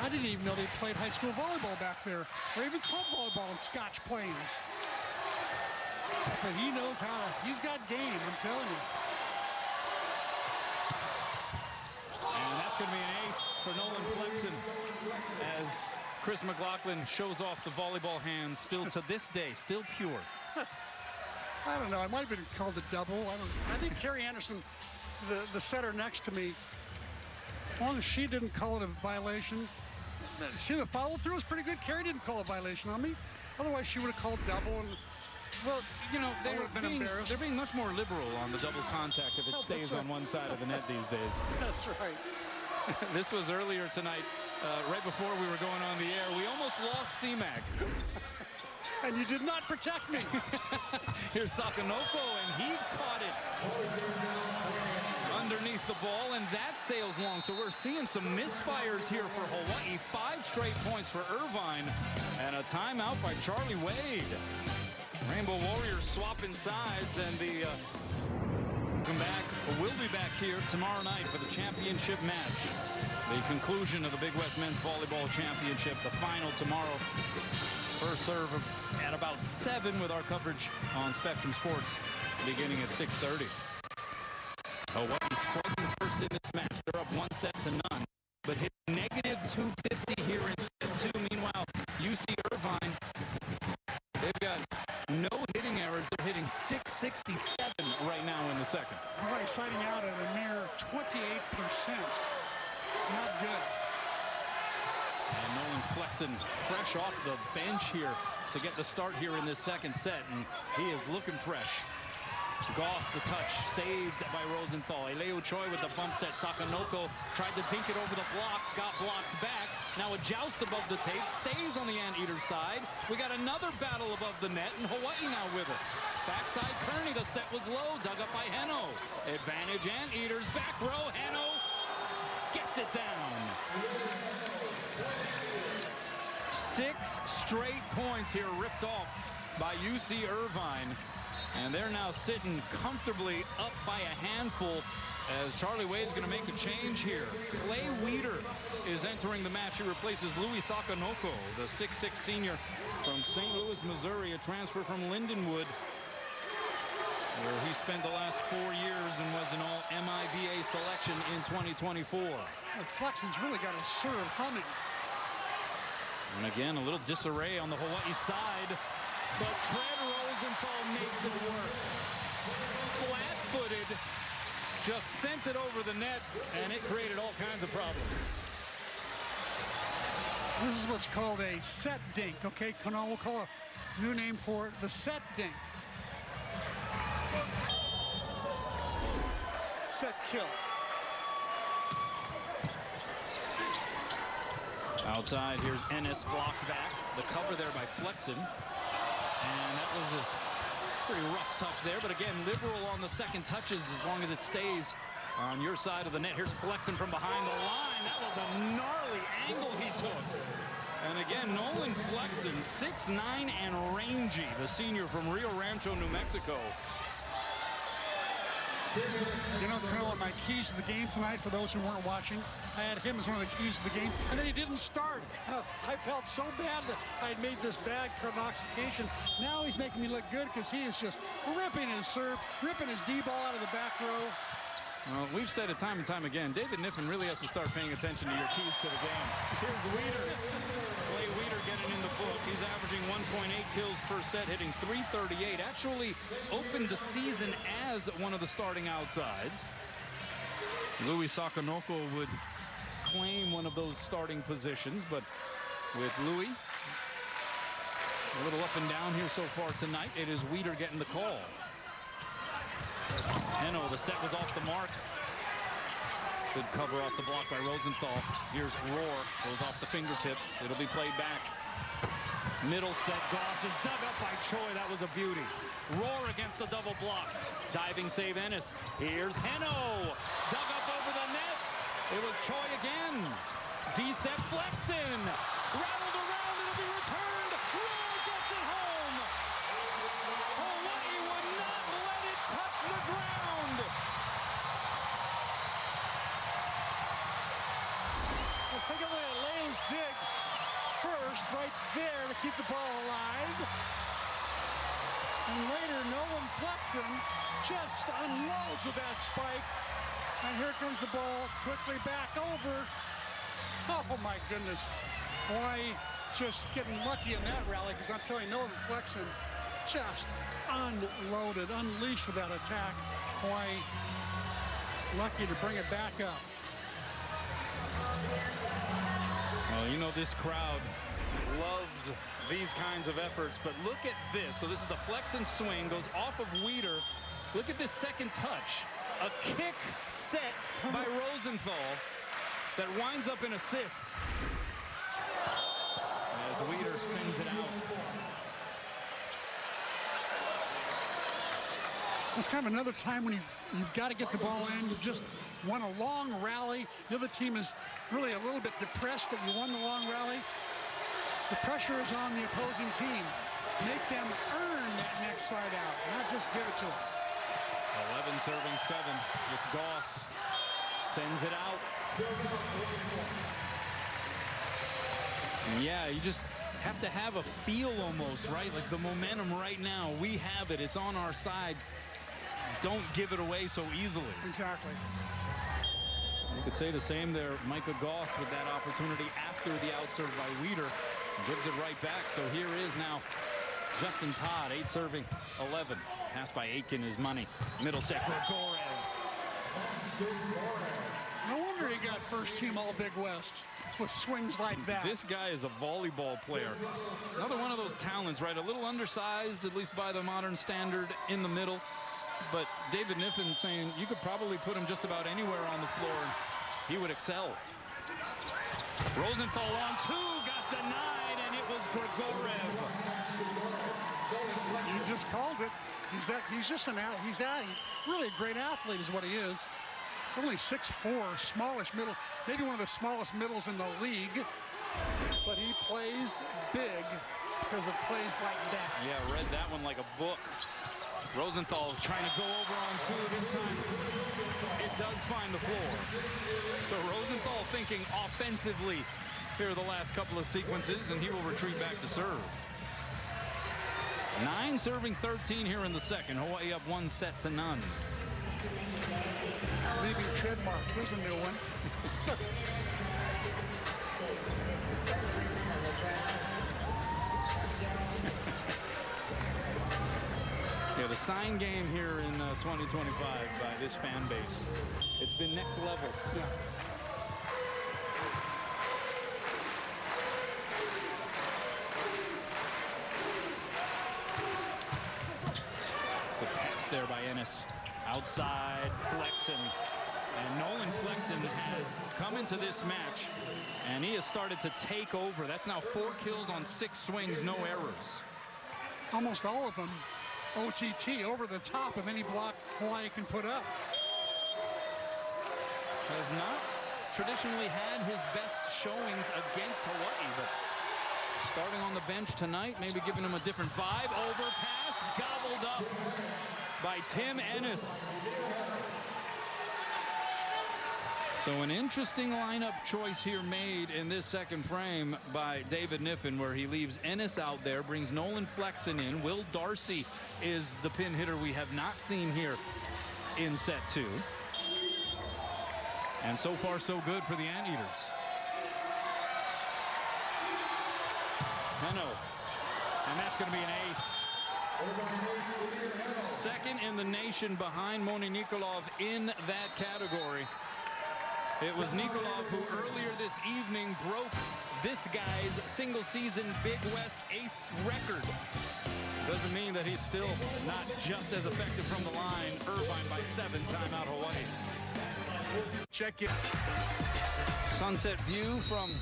I didn't even know they played high school volleyball back there, or even club volleyball in Scotch Plains. But he knows how. He's got game, I'm telling you. And that's going to be an ace for Nolan Flexen as Chris McLaughlin shows off the volleyball hands, still to this day, still pure. I don't know. I might have been called a double. I think Carrie Anderson, the setter next to me, as long as she didn't call it a violation. See, the follow-through was pretty good. Carrie didn't call a violation on me. Otherwise, she would have called double. And, well, you know, they're being much more liberal on the double contact if it stays on one side of the net these days. That's right. This was earlier tonight, right before we were going on the air. We almost lost CMAC. And you did not protect me. Here's Sakanoko, and he caught it underneath the ball, and that sails long. So we're seeing some misfires here for Hawaii. 5 straight points for Irvine, and a timeout by Charlie Wade. Rainbow Warriors swapping sides, and the come back. We'll be back here tomorrow night for the championship match. The conclusion of the Big West Men's Volleyball Championship, the final tomorrow. First serve at about 7 with our coverage on Spectrum Sports beginning at 6:30. Hawaii striking first in this match. They're up 1-0, but hit negative 250 here in set 2. Meanwhile, UC Irvine, they've got no hitting errors. They're hitting 667 right now in the second. Hawaii siding out at a mere 28%. Not good. And Nolan Flexen fresh off the bench here to get the start here in this second set, and he is looking fresh. Goss the touch, saved by Rosenthal. Eleo Choi with the bump set. Sakanoko tried to dink it over the block, got blocked back. Now a joust above the tape, stays on the Anteater side. We got another battle above the net, and Hawaii now with it. Backside Kearney, the set was low, dug up by Heno. Advantage Anteaters, back row, Heno gets it down. 6 straight points here ripped off by UC Irvine. And they're now sitting comfortably up by a handful as Charlie Wade's going to make a change here. Clay Weeder is entering the match. He replaces Louis Sakanoko, the 6'6" senior from St. Louis, Missouri, a transfer from Lindenwood, where he spent the last 4 years and was an all-MIBA selection in 2024. Flexen's really got his serve humming. And again, a little disarray on the Hawaii side, but Tread Rosenthal makes it work. Flat-footed, just sent it over the net, and it created all kinds of problems. This is what's called a set dink, okay? We'll call a new name for it, the set dink. Set kill. Outside, here's Ennis blocked back. The cover there by Flexen. And that was a pretty rough touch there. But again, liberal on the second touches as long as it stays on your side of the net. Here's Flexen from behind the line. That was a gnarly angle he took. And again, Nolan Flexen, 6'9" and rangy, the senior from Rio Rancho, New Mexico. You know, one of my keys to the game tonight, for those who weren't watching, I had him as one of the keys to the game, and then he didn't start. I felt so bad that I had made this bad prognostication. Now he's making me look good because he is just ripping his serve, ripping his D-ball out of the back row. Well, we've said it time and time again, David Niffen really has to start paying attention to your keys to the game. Here's Weeder. Clay Weeder getting in the book. He's averaging 1.8 kills per set, hitting .338. Actually opened the season as one of the starting outsides. Louis Sakonoko would claim one of those starting positions, but with Louis a little up and down here so far tonight, it is Weeder getting the call. Heno, the set was off the mark. Good cover off the block by Rosenthal. Here's Rohr, goes off the fingertips. It'll be played back. Middle set, Goss is dug up by Choi. That was a beauty. Rohr against the double block. Diving save Ennis. Here's Heno, dug up over the net. It was Choi again. D-set Flexen, rattled around, it'll be returned. Rohr gets it home. Hawaii would not let it touch the ground. Let's take a look at Lay's dig first, right there to keep the ball alive. And later, Nolan Flexen just unloads with that spike. And here comes the ball quickly back over. Oh my goodness. Hawaii just getting lucky in that rally, because I'm telling you, Nolan Flexen just unloaded, unleashed with that attack. Hawaii lucky to bring it back up. Well, you know this crowd loves these kinds of efforts, but look at this. So this is the Flexen swing, goes off of Weeder. Look at this second touch. A kick set by Rosenthal that winds up an assist. As Weeder sends it out. It's kind of another time when you've got to get the ball in. You've just won a long rally. The other team is really a little bit depressed that you won the long rally. The pressure is on the opposing team. Make them earn that next side out, not just give it to them. 11 serving 7. It's Goss. Sends it out. And yeah, you just have to have a feel almost, right? Like the momentum right now, we have it. It's on our side. Don't give it away so easily. Exactly. You could say the same there. Micah Goss with that opportunity after the outserve by Weeder. Gives it right back. So here is now Justin Todd, 8 serving 11. Passed by Aitken is money. Middle set, Grigorev. No wonder he got first team all Big West with swings like that. This guy is a volleyball player. Another one of those talents, right? A little undersized, at least by the modern standard, in the middle. But David Niffen saying you could probably put him just about anywhere on the floor and he would excel. Rosenthal on 2, got denied, and it was Grigorev. You just called it. He's just an athlete. He's really a great athlete is what he is. Only 6'4", smallish middle, maybe one of the smallest middles in the league. But he plays big because of plays like that. Yeah, read that one like a book. Rosenthal trying to go over on 2 this time. It does find the floor. So Rosenthal thinking offensively here the last couple of sequences, and he will retreat back to serve. 9 serving 13 here in the second. Hawaii up 1 set to none. Leaving tread marks. There's a new one. Yeah, the sign game here in 2025 by this fan base. It's been next level. Yeah. The pass there by Ennis. Outside, Flexen. And Nolan Flexen has come into this match, and he has started to take over. That's now 4 kills on 6 swings, no errors. Almost all of them OTT, over the top of any block Hawaii can put up. Has not traditionally had his best showings against Hawaii, but starting on the bench tonight, maybe giving him a different vibe. Overpass, gobbled up by Tim Ennis. So an interesting lineup choice here made in this second frame by David Niffen, where he leaves Ennis out there, brings Nolan Flexen in. Will Darcy is the pin hitter we have not seen here in set 2. And so far so good for the Anteaters. Heno, and that's going to be an ace. Second in the nation behind Moni Nikolov in that category. It was Nikolov who earlier this evening broke this guy's single-season Big West ace record. Doesn't mean that he's still not just as effective from the line. Irvine by 7, timeout Hawaii. Check it. Sunset view from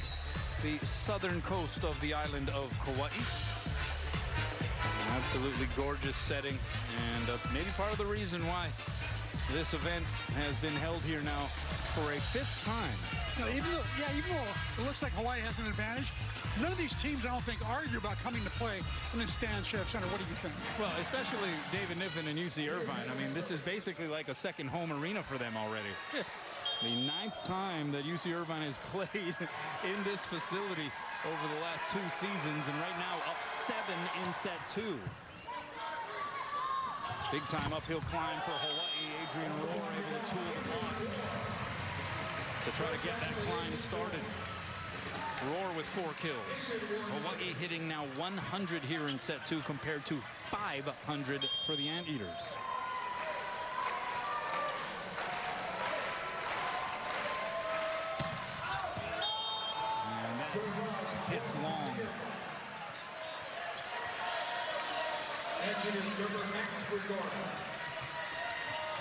the southern coast of the island of Kauai. An absolutely gorgeous setting, and maybe part of the reason why this event has been held here now for a 5th time. Now, even though it looks like Hawaii has an advantage, none of these teams, I don't think, argue about coming to play in the Stan Sheriff Center. What do you think? Well, especially David Niffen and UC Irvine. I mean, this is basically like a second home arena for them already. The 9th time that UC Irvine has played in this facility over the last 2 seasons, and right now up 7 in set 2. Big time uphill climb for Hawaii. Adrian Rohr able to tool the block to try to get that climb started. Rohr with 4 kills. Hawaii hitting now 100 here in set 2 compared to 500 for the Anteaters. And that hits long.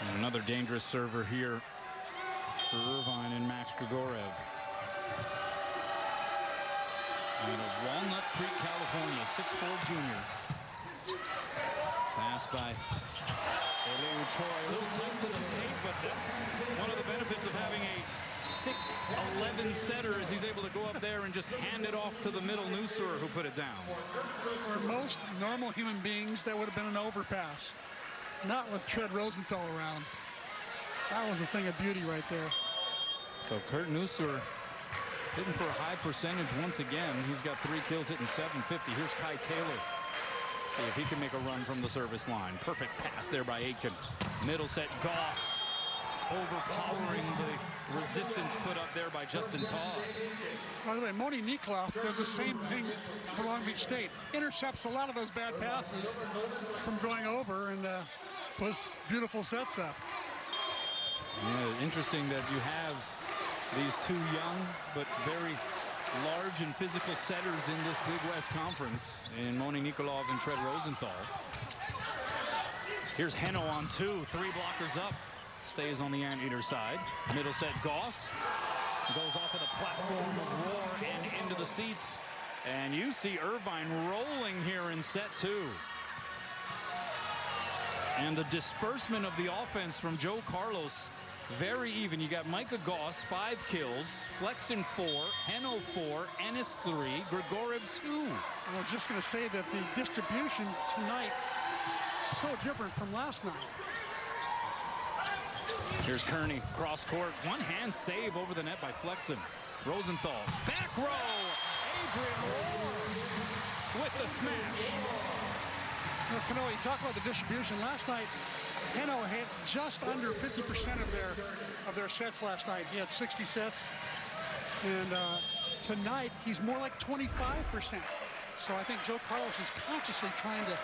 And another dangerous server here for Irvine and Max Grigorev. Out of Walnut Creek, California, 6'4" junior. Pass by Eliu Choi. A little tight to the tape, but that's one of the benefits of having a 6'11" setter, is he's able to go up there and just hand it off to the middle Newsterer, who put it down. For most normal human beings, that would have been an overpass. Not with Tread Rosenthal around. That was a thing of beauty right there. So Kurt Newsterer hitting for a high percentage once again. He's got 3 kills, hitting 750. Here's Kai Taylor. See if he can make a run from the service line. Perfect pass there by Aitken. Middle set, Goss overpowering the resistance put up there by Justin Todd. By the way, Moni Nikolov does the same thing for Long Beach State. Intercepts a lot of those bad passes from going over and puts beautiful sets up. Yeah, interesting that you have these 2 young but very large and physical setters in this Big West Conference in Moni Nikolov and Tread Rosenthal. Here's Heno on 2, 3 blockers up. Stays on the Anteater side. Middle set, Goss goes off of the platform of Rohr and into the seats. And you see Irvine rolling here in set 2. And the disbursement of the offense from Joe Carlos, very even. You got Micah Goss, 5 kills, Flexen 4, Heno 4, Ennis 3, Grigorev 2. I was just going to say that the distribution tonight is so different from last night. Here's Kearney, cross court, one-hand save over the net by Flexen. Rosenthal, back row, Adrian Rohr with the smash. Well, Kanoe, you talk about the distribution. Last night, Heno hit just under 50% of their sets last night. He had 60 sets. And tonight, he's more like 25%. So I think Joe Carlos is consciously trying to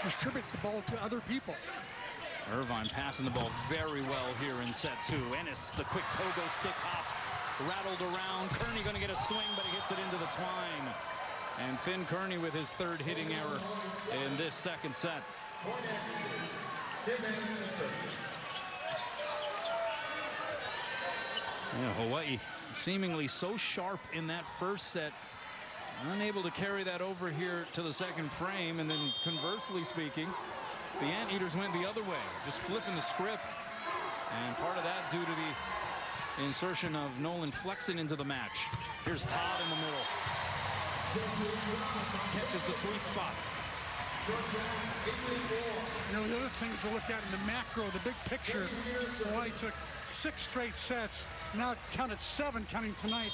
distribute the ball to other people. Irvine passing the ball very well here in set 2. Ennis, the quick pogo stick hop, rattled around. Kearney going to get a swing, but he hits it into the twine. And Finn Kearney with his 3rd hitting error in this second set. Yeah, Hawaii seemingly so sharp in that first set, unable to carry that over here to the second frame. And then conversely speaking, the Anteaters went the other way, just flipping the script. And part of that due to the insertion of Nolan Flexen into the match. Here's Todd in the middle. Catches the sweet spot. You know, the other things to look at in the macro, the big picture, Hawaii took 6 straight sets, now counted 7 counting tonight,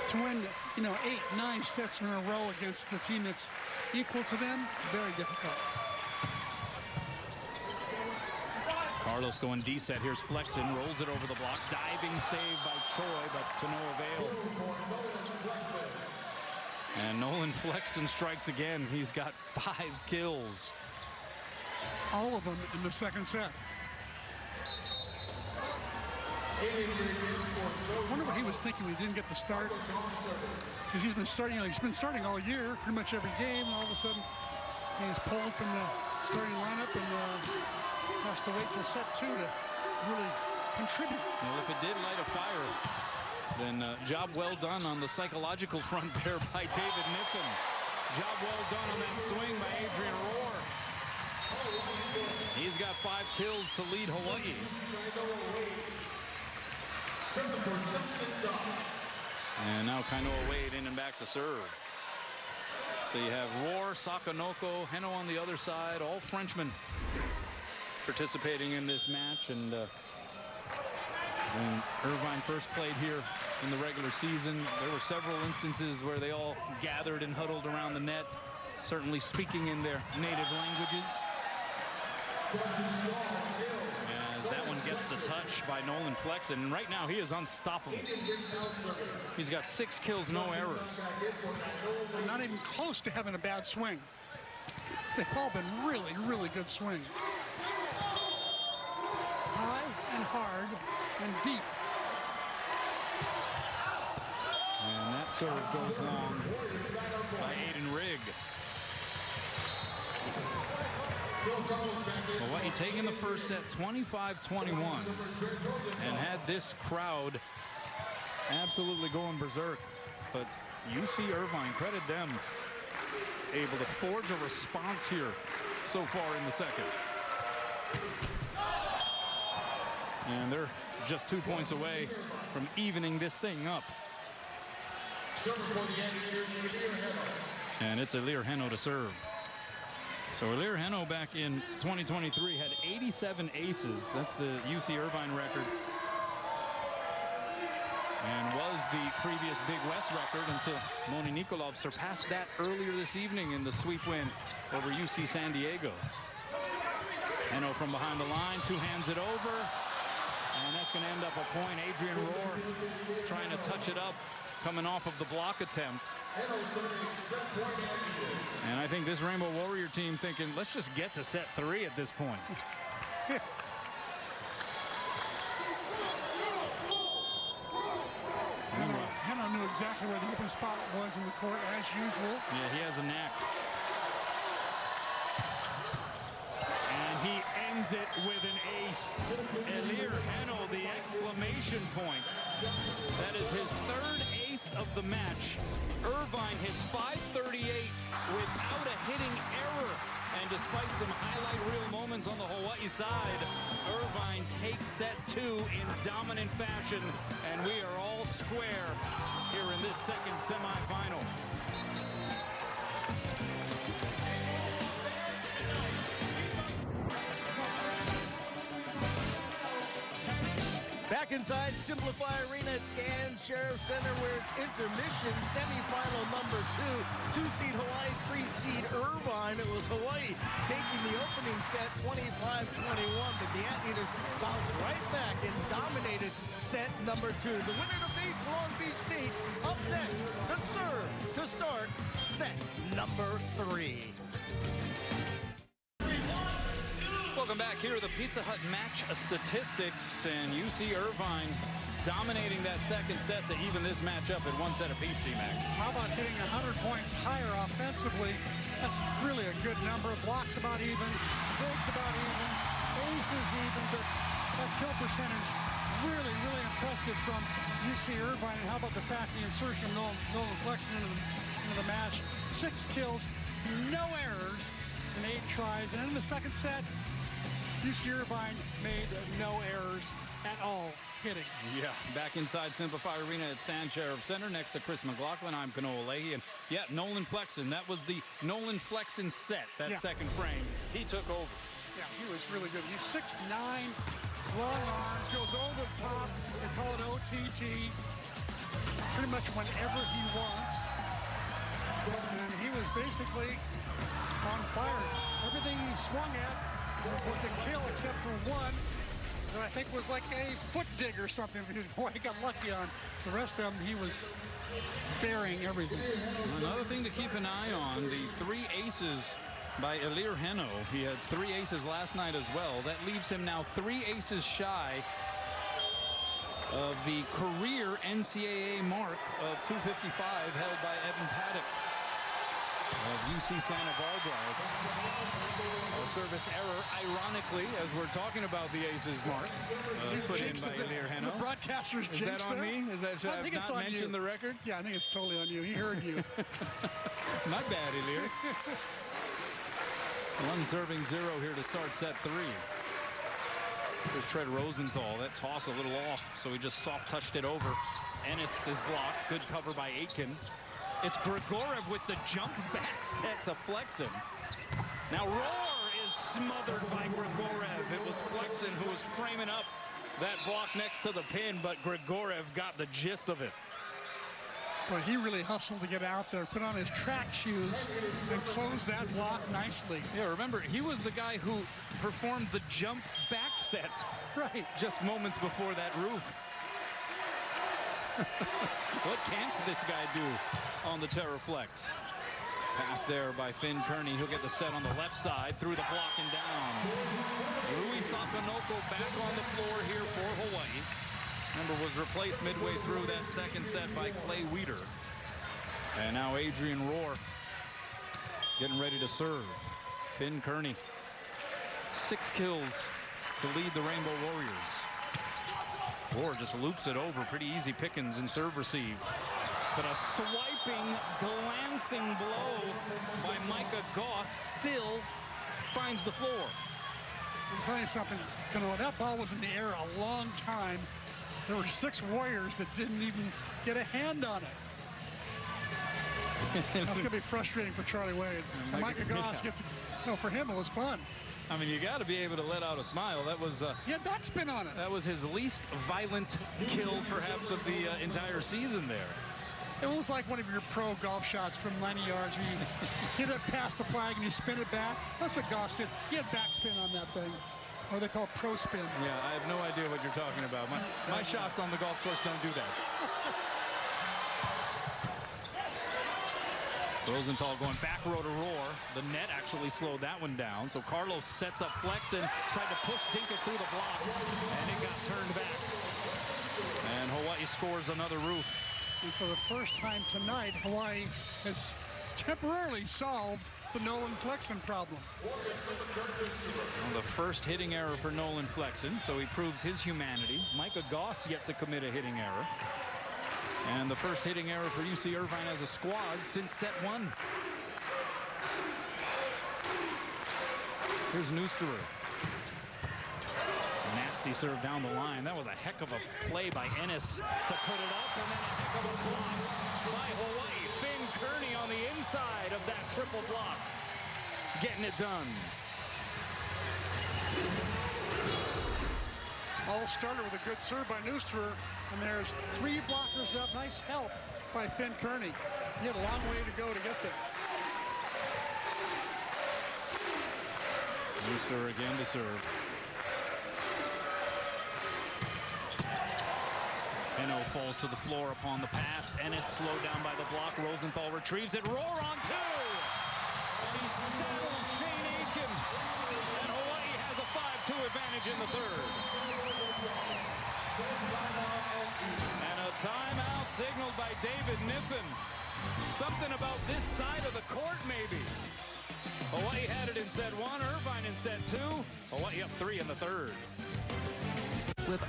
to win, you know, 8, 9 sets in a row against the team that's equal to them. Very difficult. Carlos going D set. Here's Flexen, rolls it over the block. Diving save by Choi, but to no avail. And Nolan Flexen strikes again. He's got 5 kills. All of them in the second set. I wonder what he was thinking when he didn't get the start. Because he's been starting, you know, he's been starting all year, pretty much every game, and all of a sudden he's pulled from the starting lineup and has to wait till set 2 to really contribute. Well, if it did light a fire, then job well done on the psychological front there by David Niffen. Job well done on that swing by Adrian Rohr. He's got 5 kills to lead Hawaii. And now Kainoa Wade in and back to serve. So you have Rohr, Sakanoko, Heno on the other side, all Frenchmen participating in this match. And when Urvine first played here in the regular season, there were several instances where they all gathered and huddled around the net, certainly speaking in their native languages. As that one gets the touch by Nolan Flexen, and right now he is unstoppable. He's got 6 kills, no errors. Not even close to having a bad swing. They've all been really, really good swings. High and hard and deep. And that serve goes long by Aiden Rigg. Hawaii taking the first set 25-21 and had this crowd absolutely going berserk. But UC Irvine, credit them, able to forge a response here so far in the second. And they're just 2 points away from evening this thing up. And it's Elir Heno to serve. So Elir Heno back in 2023 had 87 aces. That's the UC Irvine record. And was the previous Big West record until Moni Nikolov surpassed that earlier this evening in the sweep win over UC San Diego. Heno from behind the line, 2-hands it over. And that's going to end up a point. Adrian Rohr trying to touch it up, coming off of the block attempt. And I think this Rainbow Warrior team thinking, let's just get to set 3 at this point. Heno knew exactly where the open spot was in the court as usual. Yeah, he has a knack. And he ends it with an ace. Elir Heno, the exclamation point. That is his 3rd ace of the match. Irvine hits 538 without a hitting error. And despite some highlight reel moments on the Hawaii side, Irvine takes set 2 in dominant fashion. And we are all square here in this second semifinal. Back inside Simplify Arena at Scan Sheriff Center, where it's intermission semifinal number 2. 2-seed Hawaii, 3-seed Irvine. It was Hawaii taking the opening set 25-21, but the Anteaters bounced right back and dominated set number 2. The winner to face Long Beach State up next, the serve to start set number 3. Welcome back. Here are the Pizza Hut match statistics, and UC Irvine dominating that second set to even this match up at 1 set apiece, C-Mac. How about hitting 100 points higher offensively? That's really a good number. Blocks about even, breaks about even, aces even, but that kill percentage really, really impressive from UC Irvine. And how about the fact the insertion of Nolan Flexen into the match? 6 kills, no errors in 8 tries. And in the second set, UC Irvine made no errors at all hitting. Yeah, back inside Simplify Arena at Stan Sheriff Center next to Chris McLaughlin. I'm Kainoa Leahy. And yeah, Nolan Flexen. That was the Nolan Flexen set, that second frame. he took over. Yeah, he was really good. He's 6'9", long arms, goes over the top. They call it OTT. Pretty much whenever he wants. And he was basically on fire. Everything he swung at was a kill except for one that I think was like a foot dig or something. He got lucky on. The rest of them, he was burying everything. Another thing to keep an eye on, the 3 aces by Ilir Heno. He had 3 aces last night as well. That leaves him now 3 aces shy of the career NCAA mark of 255 held by Evan Paddock of UC Santa Barbara. It's a service error, ironically, as we're talking about the aces mark, put in by Ilir Heno. The broadcaster's Is that on me? Is that, should I have not mentioned the record? Yeah, I think it's totally on you. He heard you. My bad, Ilir. 1 serving 0 here to start set 3. There's Tread Rosenthal. That toss a little off, so he just soft touched it over. Ennis is blocked. Good cover by Aitken. It's Grigorev with the jump back set to Flexen. Now Roar is smothered by Grigorev. It was Flexen who was framing up that block next to the pin, but Grigorev got the gist of it. But he really hustled to get out there, put on his track shoes, and close that block nicely. Yeah, remember, he was the guy who performed the jump back set. Right. Just moments before that roof. What can't this guy do on the TerraFlex? Pass there by Finn Kearney. He'll get the set on the left side through the block and down. Rui Sapanoko back on the floor here for Hawaii. Remember, was replaced midway through that second set by Clay Weeder. And now Adrian Roar getting ready to serve. Finn Kearney. 6 kills to lead the Rainbow Warriors. Roar just loops it over. Pretty easy pickings in serve receive. But a swiping, glancing blow by Micah Goss still finds the floor. I'll tell you something, that ball was in the air a long time. There were 6 Warriors that didn't even get a hand on it. That's going to be frustrating for Charlie Wade. And Micah Goss gets, for him it was fun. I mean, you got to be able to let out a smile. That was he had backspin on it. That was his least violent kill, perhaps, of the entire season there. It was like one of your pro golf shots from 90 yards. Where you hit it past the flag and you spin it back. That's what Goss did. He had backspin on that thing. Or they call it pro spin. Yeah, I have no idea what you're talking about. My shots on the golf course don't do that. Rosenthal going back row to Roar. The net actually slowed that one down. So Carlos sets up Flexen, tried to push Dinka through the block, and it got turned back. And Hawaii scores another roof. And for the first time tonight, Hawaii has temporarily solved the Nolan Flexen problem. Well, the first hitting error for Nolan Flexen, so he proves his humanity. Micah Goss yet to commit a hitting error. And the first hitting error for UC Irvine as a squad since set 1. Here's Neusterer. Nasty serve down the line. That was a heck of a play by Ennis to put it up, and then a heck of a block by Hawaii. Finn Kearney on the inside of that triple block, getting it done. All started with a good serve by Neusterer, and there's 3 blockers up. Nice help by Finn Kearney. He had a long way to go to get there. Neusterer again to serve. Heno falls to the floor upon the pass. Ennis slowed down by the block. Rosenthal retrieves it. Roar on 2. And he saddles Shane Aitken. And Hawaii has a 5-2 advantage in the third. And a timeout signaled by David Niffen. Something about this side of the court, maybe. Hawaii had it in set 1, Irvine in set 2. Hawaii up 3 in the third. with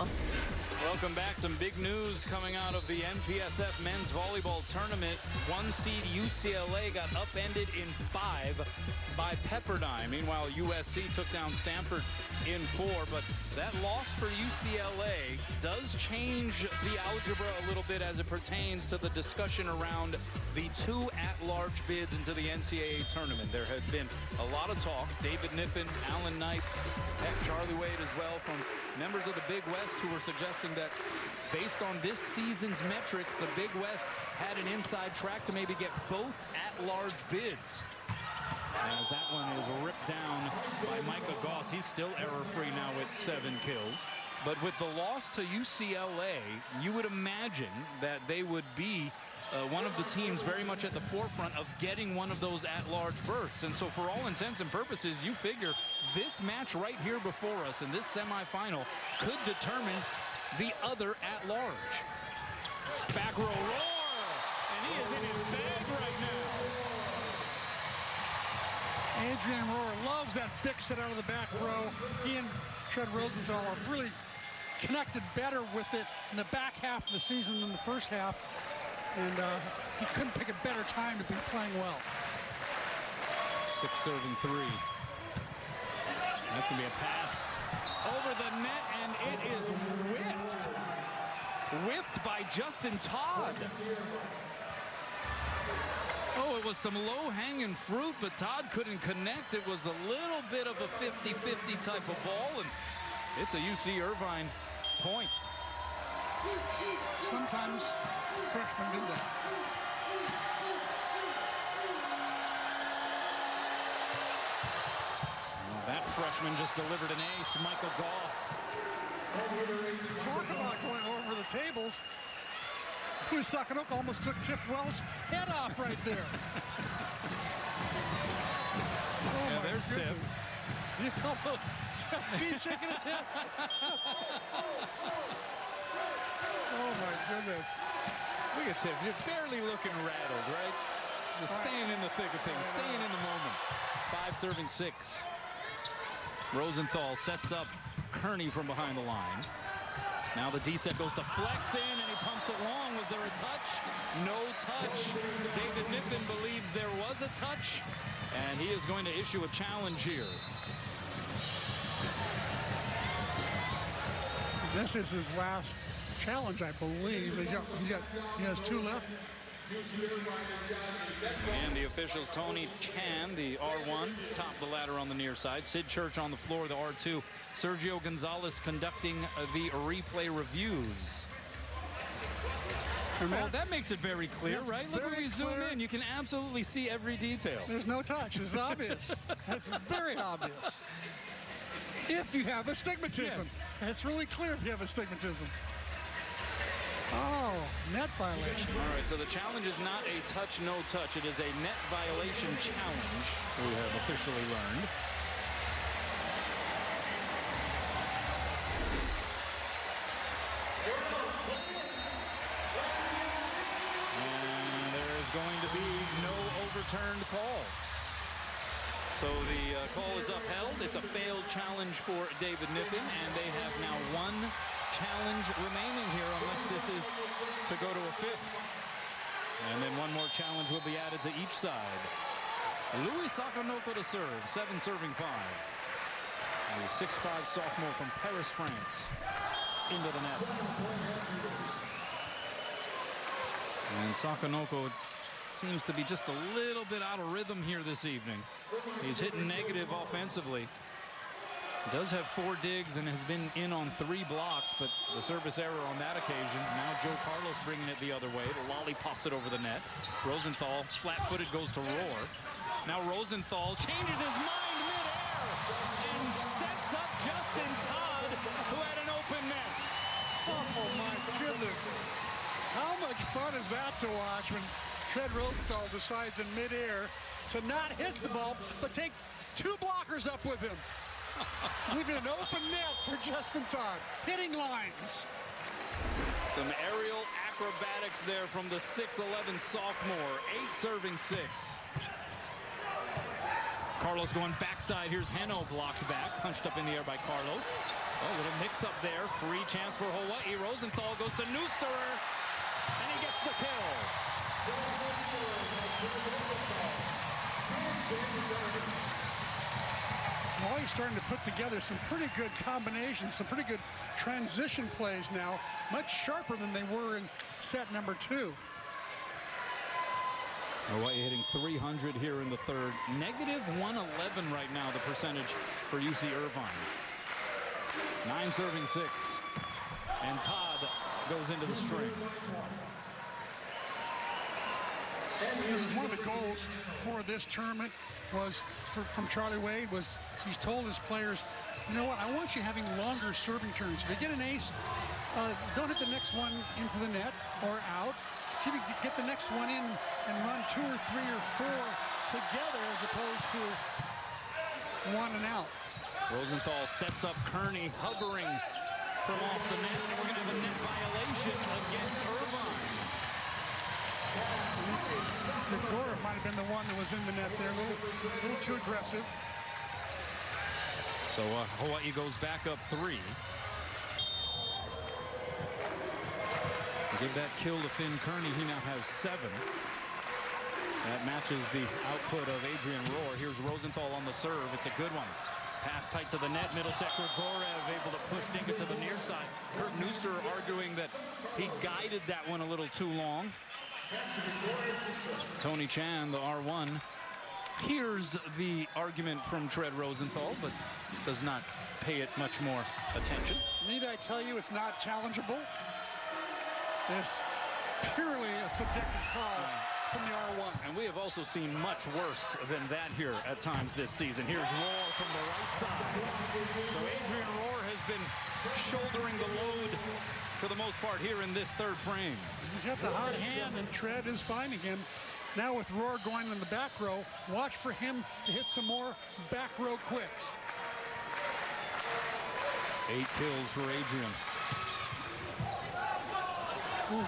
Welcome back. Some big news coming out of the NPSF men's volleyball tournament. 1 seed UCLA got upended in 5 by Pepperdine. Meanwhile, USC took down Stanford in 4. But that loss for UCLA does change the algebra a little bit as it pertains to the discussion around the 2 at-large bids into the NCAA tournament. There has been a lot of talk. David Niffen, Alan Knight, heck, Charlie Wade as well, from members of the Big West who were suggesting that based on this season's metrics, the Big West had an inside track to maybe get both at-large bids. As that one is ripped down by Micah Goss. He's still error-free now with 7 kills. But with the loss to UCLA, you would imagine that they would be one of the teams very much at the forefront of getting one of those at-large berths. And so for all intents and purposes, you figure this match right here before us in this semifinal could determine the other at-large. Back row roar, and he is in his bag right now. Adrian Rohr loves that big set out of the back row. He and Tread Rosenthal have really connected better with it in the back half of the season than the first half. And he couldn't pick a better time to be playing well. 6 serving 3. That's going to be a pass over the net, and it is whiffed. Whiffed by Justin Todd. Oh, it was some low-hanging fruit, but Todd couldn't connect. It was a little bit of a 50-50 type of ball, and it's a UC Irvine point. Sometimes freshmen do that. Well, that freshman just delivered an ace, Michael Goss. Talk about going over the tables. Sakanoko almost took Tip Wells' head off right there. Oh, yeah, there's Tip. He's shaking his head. Oh my goodness. Look at Tip. You're barely looking rattled, right? Just staying in the thick of things, staying in the moment. 5 serving 6. Rosenthal sets up Kearney from behind the line. Now the D set goes to flex in, and he pumps it long. Was there a touch? No touch. David Niffen believes there was a touch, and he is going to issue a challenge here. This is his last challenge, I believe. He has 2 left. And the officials, Tony Chan, the R1, top the ladder on the near side. Sid Church on the floor, the R2. Sergio Gonzalez conducting the replay reviews. Well, that makes it very clear, right? Look, when we zoom in, you can absolutely see every detail. There's no touch. It's obvious. That's very obvious. If you have astigmatism. Yes. It's really clear if you have astigmatism. Oh, net violation. All right, so the challenge is not a touch, no touch. It is a net violation challenge, we have officially learned. And there is going to be no overturned call. So the call is upheld. It's a failed challenge for David Niffen, and they have now 1 challenge remaining here, unless this is to go to a 5th. And then 1 more challenge will be added to each side. Louis Sakanoko to serve, 7 serving 5. The 6'5" sophomore from Paris, France, into the net. And Sakanoko seems to be just a little bit out of rhythm here this evening. He's hitting negative offensively. Does have 4 digs and has been in on 3 blocks, but the service error on that occasion. Now Joe Carlos bringing it the other way. The volley pops it over the net. Rosenthal, flat-footed, goes to Rohr. Now Rosenthal changes his mind mid-air and sets up Justin Todd, who had an open net. Oh my goodness. How much fun is that to watch when Tread Rosenthal decides in mid-air to not hit the ball, but take 2 blockers up with him. Leaving an open net for Justin Todd. Hitting lines. Some aerial acrobatics there from the 6'11" sophomore. 8 serving 6. Carlos going backside. Here's Heno blocked back, punched up in the air by Carlos. Oh, a little mix-up there. Free chance for Hawaii. Rosenthal goes to Neusterer, and he gets the kill. Hawaii's starting to put together some pretty good combinations, some pretty good transition plays now, much sharper than they were in set number 2. Hawaii hitting 300 here in the third. Negative 111 right now, the percentage for UC Irvine. 9 serving 6. And Todd goes into the string. This is one of the goals for this tournament was from Charlie Wade was he's told his players, you know what, I want you having longer serving turns. If you get an ace, don't hit the next one into the net or out. See if you can get the next one in and run 2 or 3 or 4 together as opposed to 1 and out. Rosenthal sets up Kearney, hovering from off the net, and we're going to have a net violation against Irvine. Gregora might have been the one that was in the net there, a little too aggressive. So Hawaii goes back up 3. Give that kill to Finn Kearney. He now has 7. That matches the output of Adrian Rohr. Here's Rosenthal on the serve. It's a good one. Pass tight to the net. Middle set. Gregorev able to push Dinka to the near side. Kurt Neusterer arguing that he guided that one a little too long. Tony Chan, the R1, hears the argument from Tread Rosenthal, but does not pay it much more attention. Need I tell you it's not challengeable? It's purely a subjective call from the R1. And we have also seen much worse than that here at times this season. Here's Rohr from the right side. So Adrian Rohr has been shouldering the load for the most part here in this third frame. He's got the hot hand, and Tread is finding him. Now with Rohr going in the back row, watch for him to hit some more back row quicks. 8 kills for Adrian. Ooh,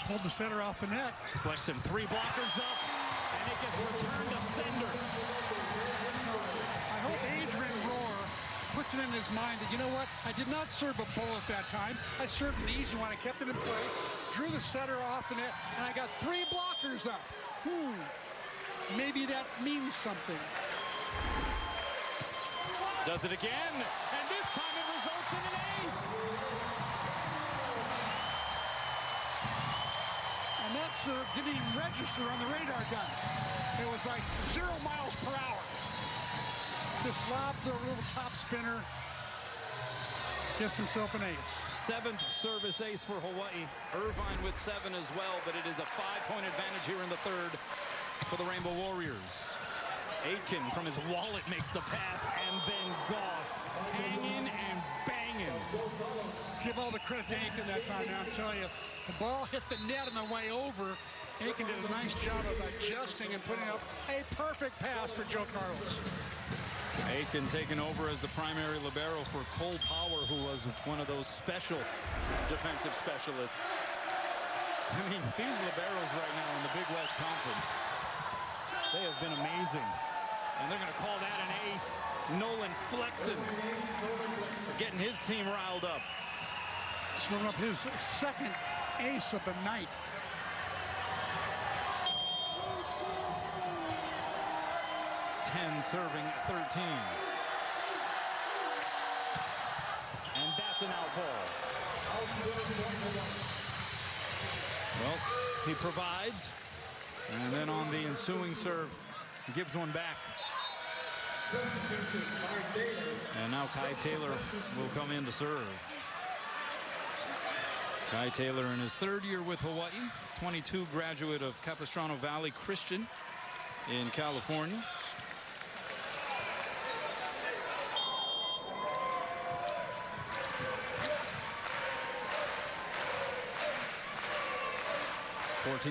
pulled the center off the net. Flexen 3 blockers up, and it gets returned to sender. I hope Adrian Rohr puts it in his mind that, you know what, I did not serve a bullet that time. I served an easy one. I kept it in play, drew the setter off the net, and I got 3 blockers up. Maybe that means something. Does it again, and this time it results in an ace. And that serve didn't even register on the radar gun. It was like 0 miles per hour. Just lobs a little top spinner. Gets himself an ace. 7th service ace for Hawaii. Irvine with 7 as well, but it is a 5-point advantage here in the third for the Rainbow Warriors. Aitken from his wallet makes the pass, and then Goss hanging and banging. Give all the credit to Aitken that time. Now I'm telling you, the ball hit the net on the way over. Aitken did a nice job of adjusting and putting up a perfect pass for Joe Carlos. Aitken taking over as the primary libero for Cole Power, who was one of those special defensive specialists. I mean, these liberos right now in the Big West Conference, they have been amazing. And they're going to call that an ace. Nolan Flexen getting his team riled up. Scoring up his 2nd ace of the night. Serving 13. And that's an out ball. Well, he provides. And then on the ensuing serve, he gives one back. And now Kai Taylor will come in to serve. Kai Taylor in his 3rd year with Hawaii, 22, graduate of Capistrano Valley Christian in California.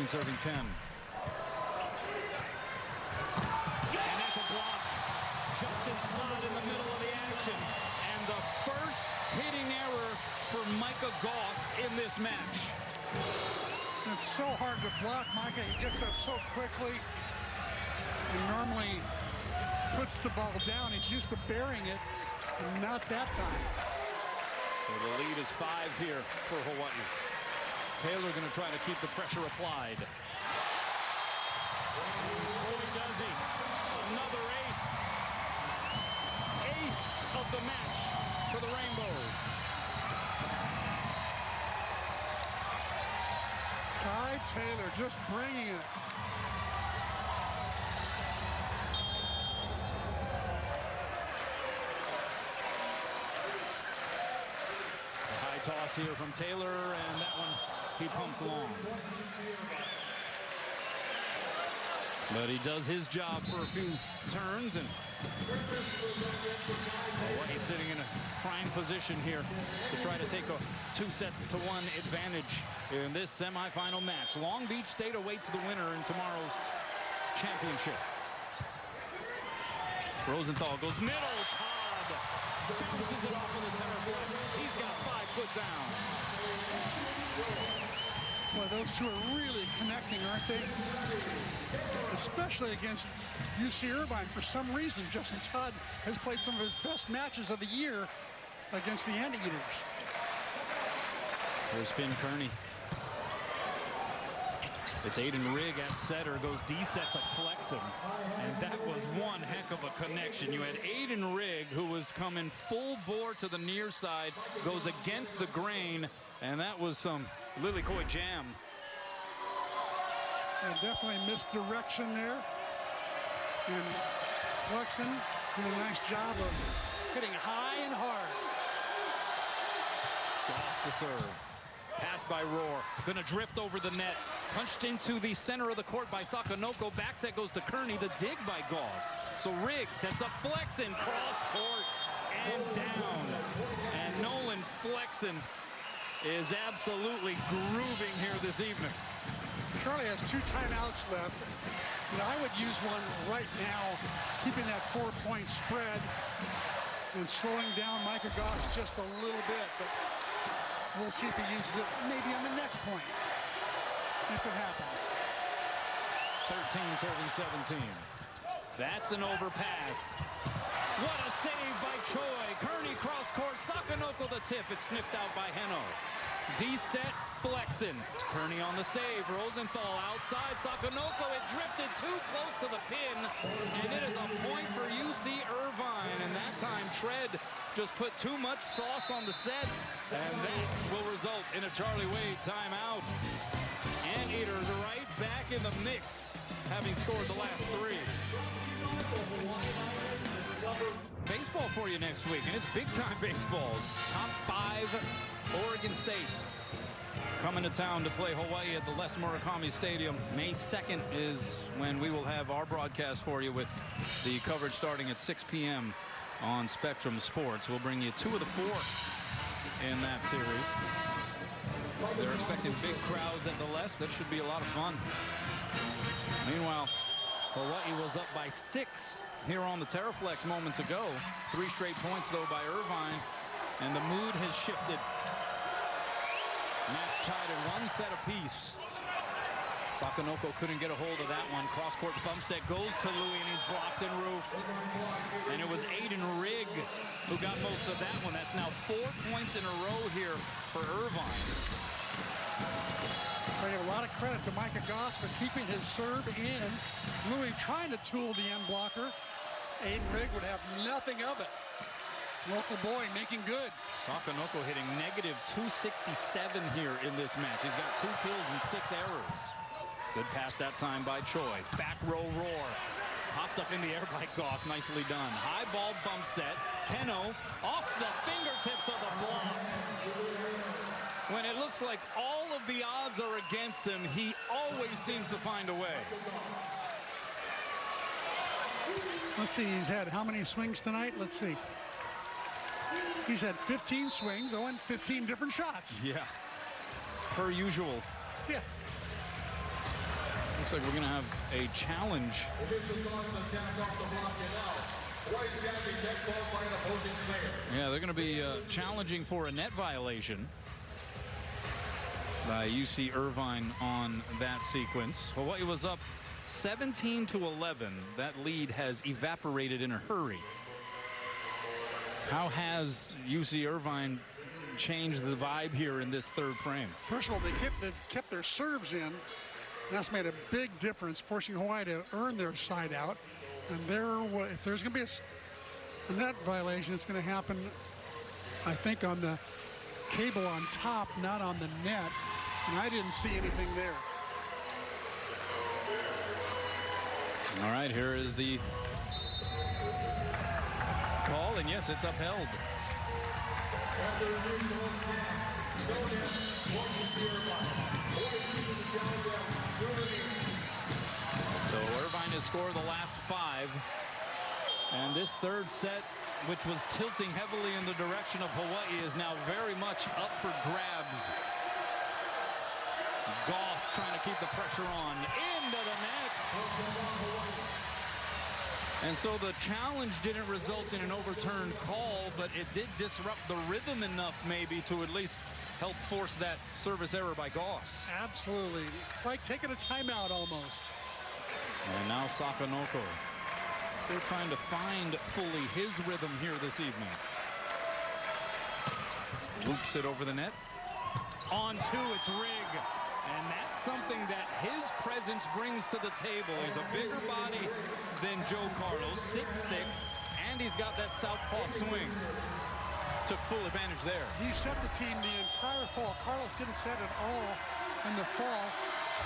Serving 10. And that's a block. Justin Todd in the middle of the action. And the first hitting error for Micah Goss in this match. It's so hard to block Micah. He gets up so quickly. And normally puts the ball down. He's used to burying it, and not that time. So the lead is 5 here for Hawaii. Taylor going to try to keep the pressure applied. Boy, does he. Another ace. 8th of the match for the Rainbows. Ty Taylor just bringing it. Toss here from Taylor, and that one he pumps long. But he does his job for a few turns, and Hawaii sitting in a prime position here to try to take a 2-1 advantage in this semifinal match. Long Beach State awaits the winner in tomorrow's championship. Rosenthal goes middle. Todd bounces it off of the center flex. He's got 5 foot down. Well, those two are really connecting, aren't they? Especially against UC Irvine. For some reason, Justin Todd has played some of his best matches of the year against the Anteaters. There's Finn Kearney. It's Aiden Rigg at setter, goes D-set to flex him. And that was one heck of a connection. You had Aiden Rigg, who was coming full bore to the near side, goes against the grain, and that was some Lilikoi jam. And definitely misdirection there. And Flexen did a nice job of hitting high and hard. Goss to serve. Pass by Rohr. Gonna drift over the net. Punched into the center of the court by Sakonoko. Back set goes to Kearney. The dig by Goss. So Rigg sets up Flexen. Cross court and down. And Nolan Flexen is absolutely grooving here this evening. Charlie has 2 timeouts left. You know, I would use one right now, keeping that 4-point spread and slowing down Micah Goss just a little bit. But we'll see if he uses it maybe on the next point, if it happens. 13 serving 17. That's an overpass. What a save by Choi. Kearney cross court. Sakonoko the tip. It's sniffed out by Heno. D-set Flexen. Kearney on the save. Rosenthal outside. Sakonoko. It drifted too close to the pin. And it is a point for UC Irvine. And that time Tread just put too much sauce on the set. And that will result in a Charlie Wade timeout. Anteaters right back in the mix, having scored the last 3. Baseball for you next week, and it's big-time baseball. Top 5 Oregon State coming to town to play Hawaii at the Les Murakami Stadium. May 2nd is when we will have our broadcast for you, with the coverage starting at 6 p.m. on Spectrum Sports. We'll bring you 2 of the 4 in that series. They're expecting big crowds at the Les. That should be a lot of fun. Meanwhile, Hawaii was up by 6 here on the Terraflex moments ago. 3 straight points, though, by Irvine. And the mood has shifted. Match tied at 1 set apiece. Sakonoko couldn't get a hold of that one. Cross-court bump set goes to Louis, and he's blocked and roofed. And it was Aiden Rigg who got most of that one. That's now 4 points in a row here for Irvine. I give a lot of credit to Micah Goss for keeping his serve in. Louis trying to tool the end blocker. Aiden Rigg would have nothing of it. Local boy making good. Sakonoko hitting -267 here in this match. He's got 2 kills and 6 errors. Good pass that time by Choi. Back row Rohr. Popped up in the air by Goss. Nicely done. High ball bump set. Heno off the fingertips of the block. When it looks like all of the odds are against him, he always seems to find a way. Let's see, he's had how many swings tonight? Let's see. He's had 15 swings, and 15 different shots. Yeah, per usual. Yeah. Looks like we're going to have a challenge. Yeah, they're going to be challenging for a net violation by UC Irvine on that sequence. Hawaii was up 17-11. That lead has evaporated in a hurry. How has UC Irvine changed the vibe here in this third frame? First of all, they've kept their serves in. That's made a big difference, forcing Hawaii to earn their side out. And if there's going to be a net violation, it's going to happen, I think, on the cable on top, not on the net. And I didn't see anything there. All right, here is the call, and yes, it's upheld. So Irvine has scored the last 5. And this third set, which was tilting heavily in the direction of Hawaii, is now very much up for grabs. Goss trying to keep the pressure on. Into the net. And so the challenge didn't result in an overturned call, but it did disrupt the rhythm enough maybe to at least help force that service error by Goss. Absolutely. Like taking a timeout almost. And now Sakanoko still trying to find fully his rhythm here this evening. Loops it over the net. On 2, it's Rigg. And that's something that his presence brings to the table. He's a bigger body than Joe Carlos, 6'6", and he's got that southpaw swing. Took full advantage there. He set the team the entire fall. Carlos didn't set at all in the fall.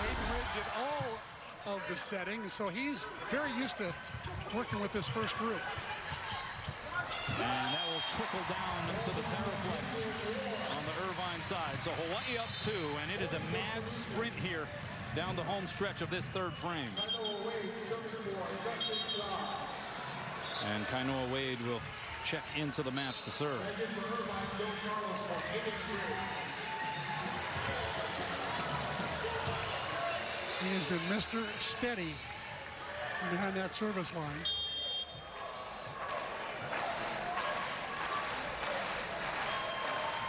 Hayden Rigg did all of the setting, so he's very used to working with this first group. And that will trickle down to the Terraflex on the Irvine side. So Hawaii up 2, and it is a mad sprint here down the home stretch of this third frame. And Kainoa Wade will check into the match to serve. He has been Mr. Steady behind that service line.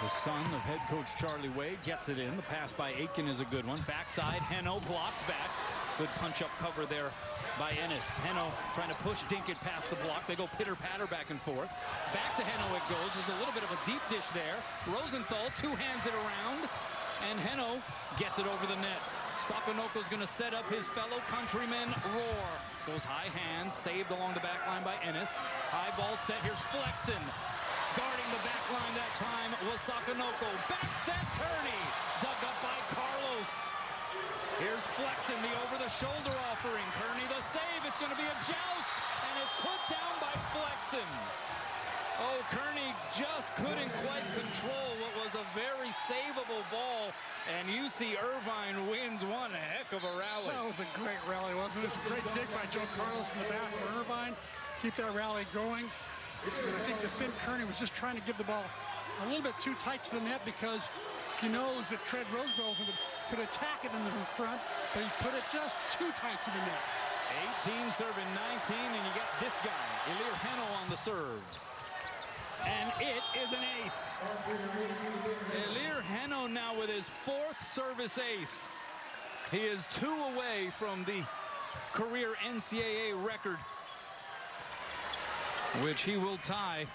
The son of head coach Charlie Wade gets it in. The pass by Aiken is a good one. Backside, Heno blocked back. Good punch-up cover there by Ennis. Heno trying to push Dinkett past the block. They go pitter-patter back and forth. Back to Heno it goes. There's a little bit of a deep dish there. Rosenthal two-hands it around. And Heno gets it over the net. Sakanoko's going to set up his fellow countryman, Roar. Those high hands saved along the back line by Ennis. High ball set. Here's Flexen. Guarding the back line that time was Sakanoko. Back set, Kearney. Dug up by Carlos. Here's Flexen, the over-the-shoulder offering. Kearney the save. It's going to be a joust. And it's put down by Flexen. Oh, Kearney just couldn't quite control what was a very savable ball. And UC Irvine wins one heck of a rally. That was a great rally, wasn't it? It's a great dig by Joe Carlos in the back for Irvine. Keep that rally going. And I think the Finn Kearney was just trying to give the ball a little bit too tight to the net because he knows that Tread Roosevelt could attack it in the front, but he put it just too tight to the net. 18 serving 19, and you got this guy, Ilir Heno on the serve. And it is an ace. Ilir Heno now with his 4th service ace. He is 2 away from the career NCAA record, which he will tie,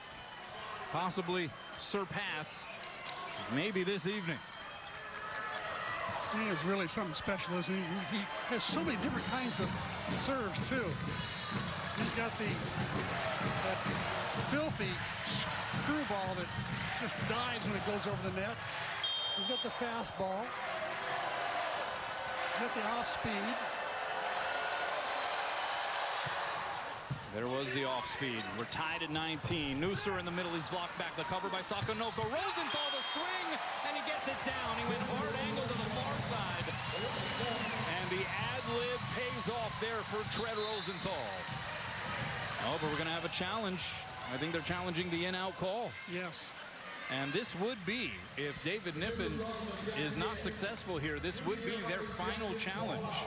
possibly surpass, maybe this evening. He is really something special, isn't he? He has so many different kinds of serves, too. He's got that filthy screwball that just dives when it goes over the net. He's got the fastball. He's got the off-speed. There was the off-speed. We're tied at 19. Neusser in the middle. He's blocked back. The cover by Sakanoko. Rosenthal the swing, and he gets it down. He went hard angle to the far side. And the ad-lib pays off there for Tread Rosenthal. Oh, but we're going to have a challenge. I think they're challenging the in-out call. Yes. And this would be, if David Kniffen is not successful here, this would be their final challenge.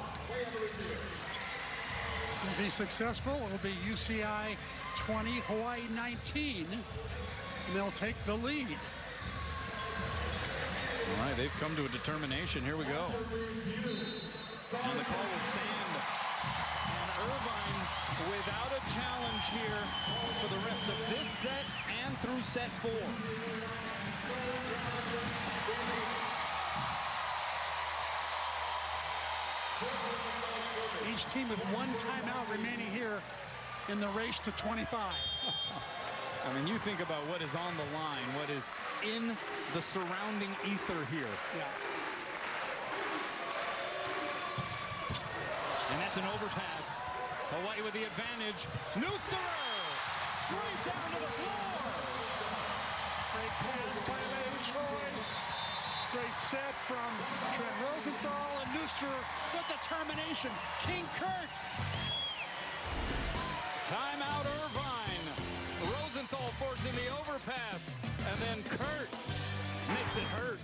If he's successful, it'll be UCI 20, Hawaii 19, and they'll take the lead. All right, they've come to a determination. Here we go. And the call will stand. Irvine without a challenge here for the rest of this set and through set 4. Each team with one timeout remaining here in the race to 25. I mean, you think about what is on the line, what is in the surrounding ether here. Yeah. And that's an overpass. Hawaii with the advantage. Noosterer! Straight down to the floor! Great pass by Leo Choi. Great set from Trent Rosenthal and Noosterer with determination. King Kurt. Timeout Irvine. Rosenthal forcing the overpass. And then Kurt makes it hurt.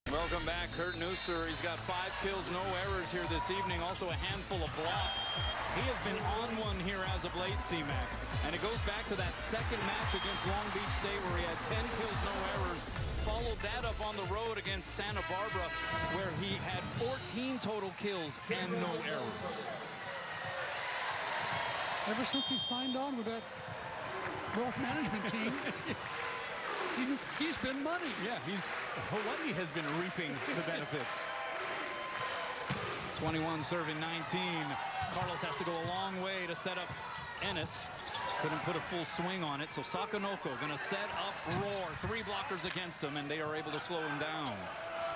Welcome back, Kurt Noosterer. He's got 5 kills, no errors here this evening. Also a handful of blocks. He has been on one here as of late, C-Mac. And it goes back to that second match against Long Beach State where he had 10 kills, no errors. Followed that up on the road against Santa Barbara where he had 14 total kills and no errors. Ever since he signed on with that wealth management team, he's been money. Yeah, Hawaii has been reaping the benefits. 21 serving 19. Carlos has to go a long way to set up Ennis. Couldn't put a full swing on it, so Sakanoko gonna set up Roar. 3 blockers against him, and they are able to slow him down.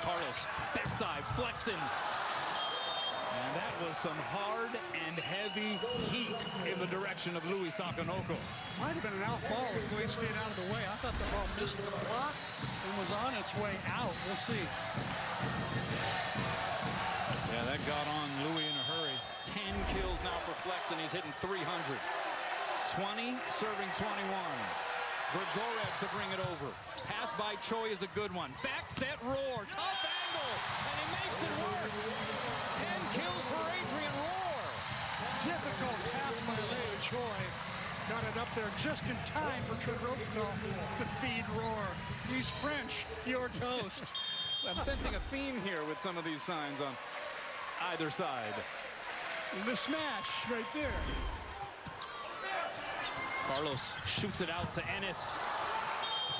Carlos, backside, flexing. And that was some hard and heavy heat in the direction of Louis Sakanoko. Might have been an out ball if Louis stayed out of the way. I thought the ball missed the block and was on its way out. We'll see. Yeah, that got on Louis in a hurry. 10 kills now for Flex, and he's hitting 300. 20, serving 21. Grigorev to bring it over. Pass by Choi is a good one. Back set Roar. Tough angle, and he makes it work. 10 kills for Adrian Roar. Difficult pass by Leo Choi. Got it up there just in time for Trent Rosenthal to feed Roar. He's French. You're toast. I'm sensing a theme here with some of these signs on either side. The smash right there. Carlos shoots it out to Ennis.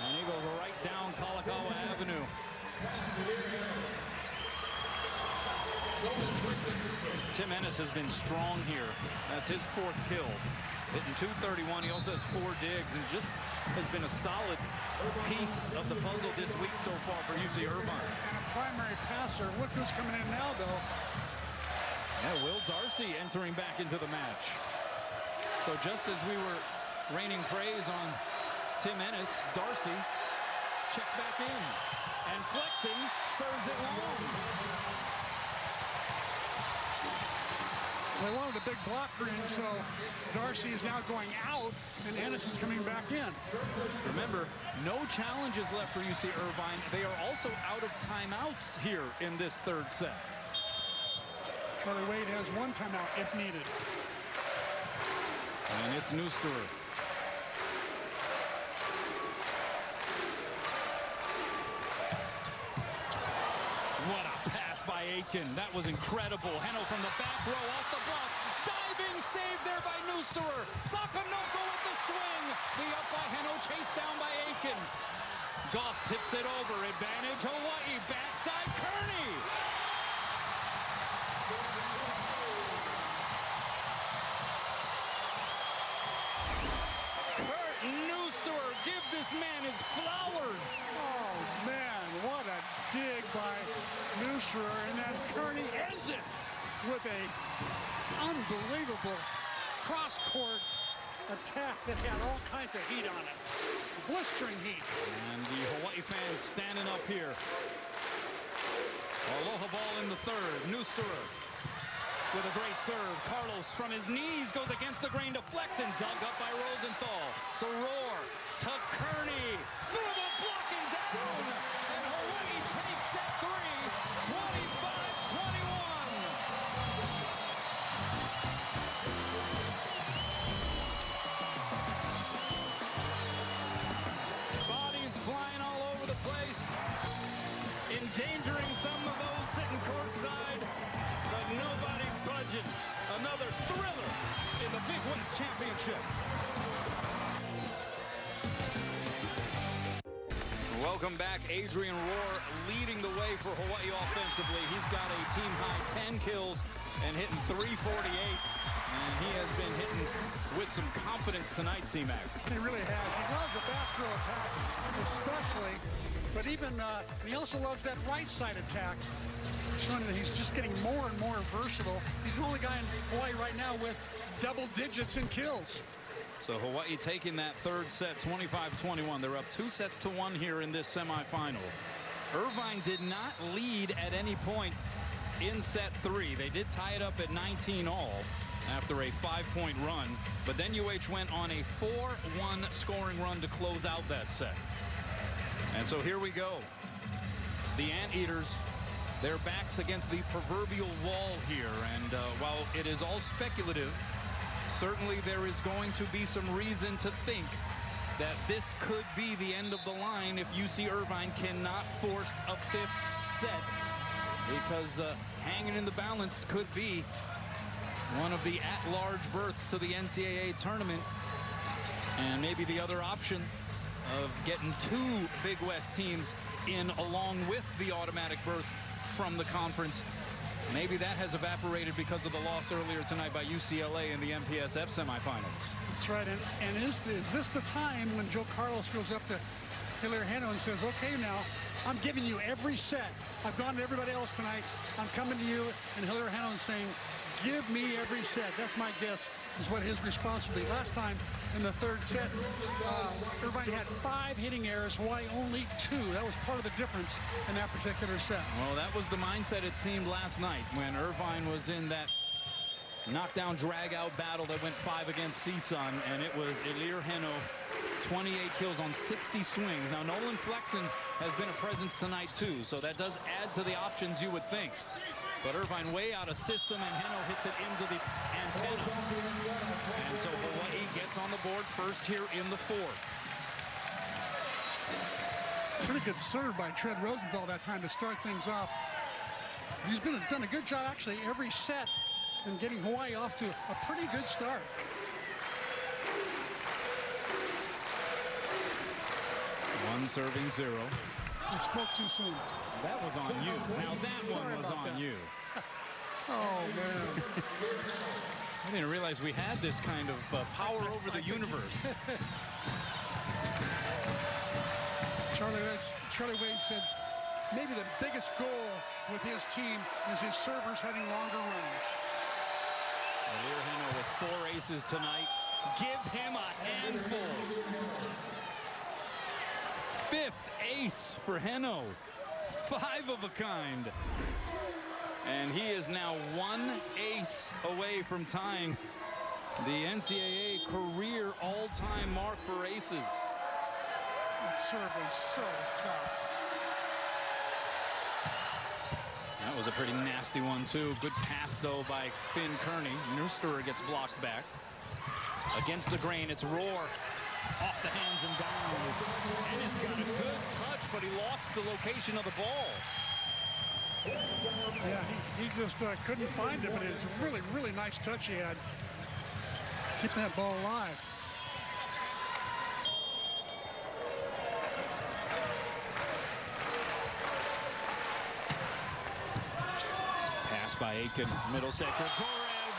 And he goes right down Kalakaua Avenue. Tim Ennis has been strong here. That's his 4th kill. Hitting 231. He also has 4 digs and just has been a solid piece of the puzzle this week so far for UC Irvine. And a primary passer. Look who's coming in now, though. Yeah, Will Darcy entering back into the match. So just as we were raining praise on Tim Ennis, Darcy checks back in. And flexing, serves it long. They wanted a big blocker in, so Darcy is now going out, and Ennis is coming back in. Remember, no challenges left for UC Irvine. They are also out of timeouts here in this 3rd set. Charlie Wade has 1 timeout if needed. And it's Noosterer. What a pass by Aiken. That was incredible. Heno from the back row off the block. Diving save there by Noosterer. Sakanoko with the swing. The up by Heno, chased down by Aiken. Goss tips it over. Advantage Hawaii. Backside Kearney. Kurt Noosterer, give this man his flowers. Oh, man, what a dig by Noosterer, and then Kearney ends it with a unbelievable cross-court attack that had all kinds of heat on it. Blistering heat. And the Hawaii fans standing up here. Aloha ball in the 3rd. Noosterer with a great serve. Carlos from his knees goes against the grain to flex and dug up by Rosenthal. So Roar to Kearney. Through the block and down. And Hawaii takes set 3, 25-21. Bodies flying all over the place. Endangering some of those sitting courtside. But nobody budges. in the Big West Championship. Welcome back. Adrian Rohr leading the way for Hawaii offensively. He's got a team-high 10 kills and hitting .348. And he has been hitting with some confidence tonight, C-Mac. He really has. He loves the back row attack, especially. But even he also loves that right side attack, showing that he's just getting more and more versatile. He's the only guy in Hawaii right now with double digits in kills. So Hawaii taking that third set, 25-21. They're up 2-1 here in this semifinal. Irvine did not lead at any point in set 3. They did tie it up at 19 all after a 5-point run, but then UH went on a 4-1 scoring run to close out that set. And so here we go. The Anteaters, their backs against the proverbial wall here, and while it is all speculative, certainly there is going to be some reason to think that this could be the end of the line if UC Irvine cannot force a 5th set, because hanging in the balance could be one of the at-large berths to the NCAA tournament, and maybe the other option of getting 2 Big West teams in along with the automatic berth from the conference. Maybe that has evaporated because of the loss earlier tonight by UCLA in the MPSF semifinals. That's right. And is this the time when Joe Carlos goes up to Hilaire Heno and says, okay, now I'm giving you every set. I've gone to everybody else tonight. I'm coming to you. And Hilaire Heno is saying, give me every set. That's my guess, is what his response will be. Last time in the third set, Irvine had 5 hitting errors, Hawaii only 2. That was part of the difference in that particular set. Well, that was the mindset, it seemed, last night when Irvine was in that knockdown drag-out battle that went 5 against CSUN, and it was Hilaire Heno, 28 kills on 60 swings. Now, Nolan Flexen has been a presence tonight, too, so that does add to the options you would think. But Irvine way out of system, and Heno hits it into the antenna. And so Hawaii gets on the board first here in the 4th. Pretty good serve by Trent Rosenthal that time to start things off. He's done a good job actually every set and getting Hawaii off to a pretty good start. One serving 0. I spoke too soon. That was on you. Now that one was on you. Oh, man. I didn't realize we had this kind of power over the universe. Charlie Wade said maybe the biggest goal with his team is his servers having longer runs. Hilaire Heno with 4 aces tonight. Give him a handful. 5th ace for Heno. 5 of a kind. And he is now 1 ace away from tying the NCAA career all-time mark for aces. That serve was so tough. That was a pretty nasty one, too. Good pass, though, by Finn Kearney. Neusterer gets blocked back. Against the grain, it's Rohr. Off the hands and down. Ennis got a good touch, but he lost the location of the ball. Yeah, he just couldn't find it, but it was a really, really nice touch he had. Keeping that ball alive. Pass by Aiken, middle set. Gorev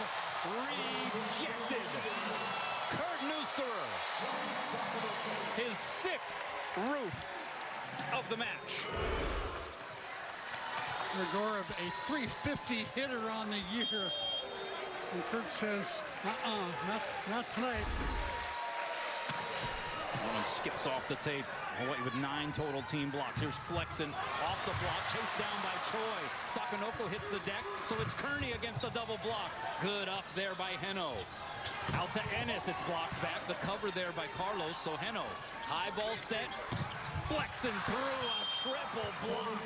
rejected. Kurt Neusterer, his 6th roof of the match. Gorev, a .350 hitter on the year. And Kurt says, not tonight. One skips off the tape. Hawaii with 9 total team blocks. Here's Flexen off the block, chased down by Choi. Sakanoko hits the deck, so it's Kearney against the double block. Good up there by Heno. Out to Ennis, it's blocked back. The cover there by Carlos, so Heno. High ball set. Flexen through a triple block.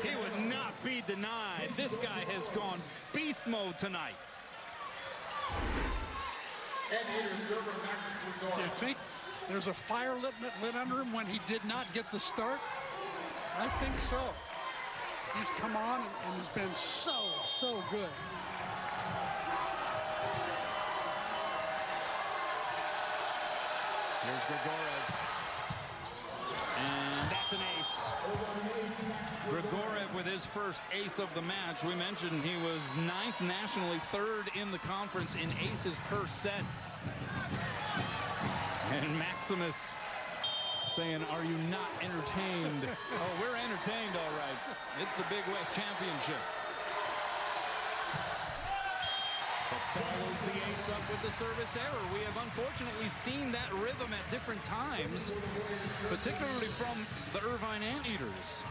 He would not be denied. This guy has gone beast mode tonight. Do you think there's a fire lit under him when he did not get the start? I think so. He's come on and has been so good. Here's Grigorev. And that's an ace. Grigorev with his first ace of the match. We mentioned he was 9th nationally, 3rd in the conference in aces per set. And Maximus saying, are you not entertained? Oh, we're entertained, all right. It's the Big West Championship. But follows the ace up with the service error. We have unfortunately seen that rhythm at different times, particularly from the Urvine Anteaters.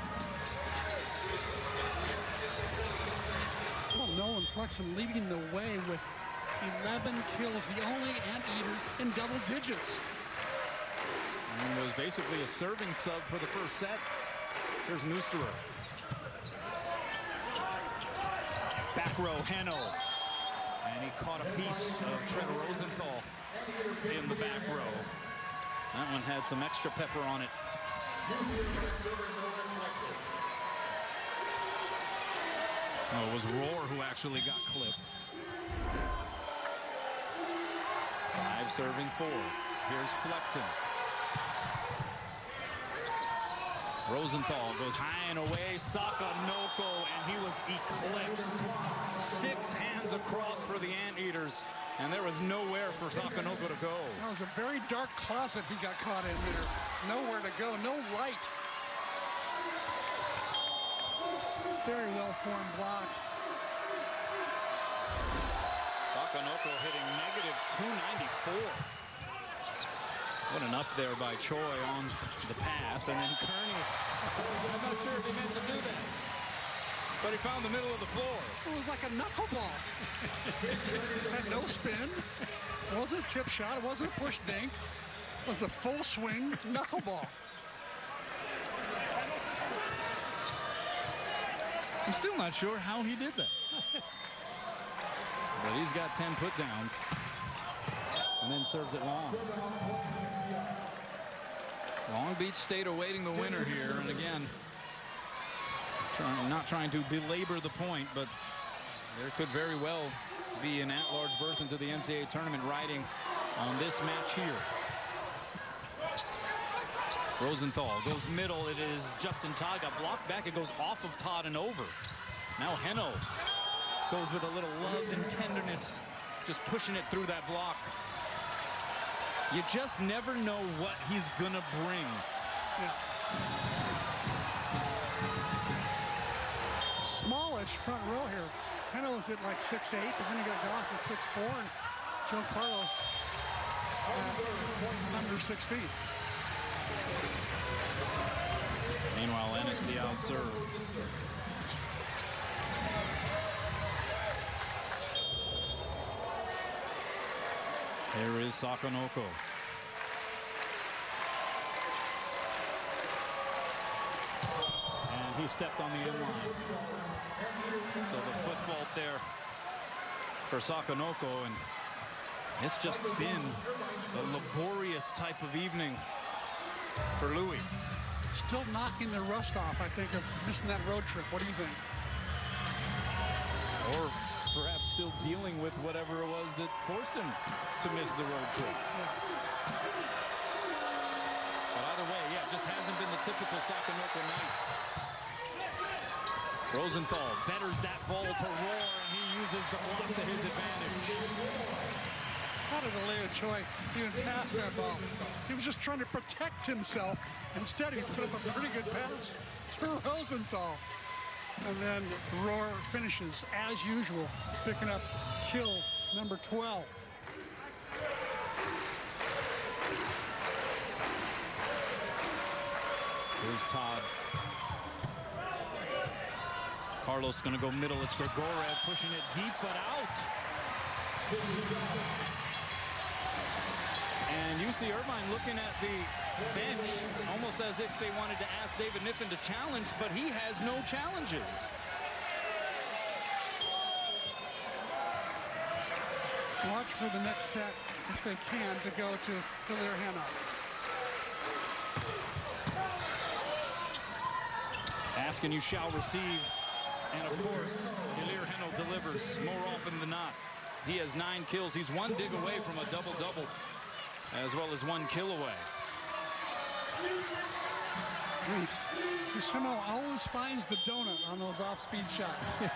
Well, Nolan Flexen leading the way with 11 kills, the only Anteater in double digits. And was basically a serving sub for the first set. Here's Neusterer. Back row, Henno. And he caught a piece of Trevor Rosenthal in the back row. That one had some extra pepper on it. Oh, it was Rohr who actually got clipped. 5 serving 4. Here's Flexen. Rosenthal goes high and away. Sakonoko, and he was eclipsed. 6 hands across for the Anteaters, and there was nowhere for Sakonoko to go. That was a very dark closet he got caught in there. Nowhere to go, no light. Very well formed block. Sakonoko hitting -294. What an up there by Choi on the pass, and then Kearney. I'm not sure if he meant to do that, but he found the middle of the floor. It was like a knuckleball. Had no spin. It wasn't a tip shot. It wasn't a push dink. It was a full swing knuckleball. I'm still not sure how he did that. But he's got 10 put downs. And then serves it long. Long Beach State awaiting the winner here. And again, not trying to belabor the point, but there could very well be an at-large berth into the NCAA tournament riding on this match here. Rosenthal goes middle. It is Justin Todd. Got blocked back. It goes off of Todd and over. Now Henno goes with a little love and tenderness, just pushing it through that block. You just never know what he's gonna bring. Yeah. Smallish front row here. Henno's at like 6'8", but then you got Goss at 6'4", and Joe Carlos under 6 feet. Meanwhile, Ennis the out serve. There is Sakonoko. And he stepped on the end line. So the foot fault there for Sakonoko, and it's just been a laborious type of evening for Louis. Still knocking the rust off, I think, of missing that road trip. What do you think? Or perhaps still dealing with whatever it was that forced him to miss the road trip. Yeah. But either way, yeah, it just hasn't been the typical Sakonoko night. Rosenthal betters that ball to Rohr, and he uses the block to his advantage. How did Aleo Choi even pass that ball? He was just trying to protect himself. Instead, he put up a pretty good pass to Rosenthal. And then Rohr finishes, as usual, picking up kill number 12. Here's Todd. Carlos going to go middle. It's Grigorev pushing it deep, but out. And UC Irvine looking at the bench almost as if they wanted to ask David Niffen to challenge, but he has no challenges. Watch for the next set, if they can, to go to Hilaire Henno. Ask and you shall receive. And of course, Hilaire Henno delivers more often than not. He has 9 kills. He's 1 dig away from a double-double as well as 1 kill away. He somehow always finds the donut on those off-speed shots. He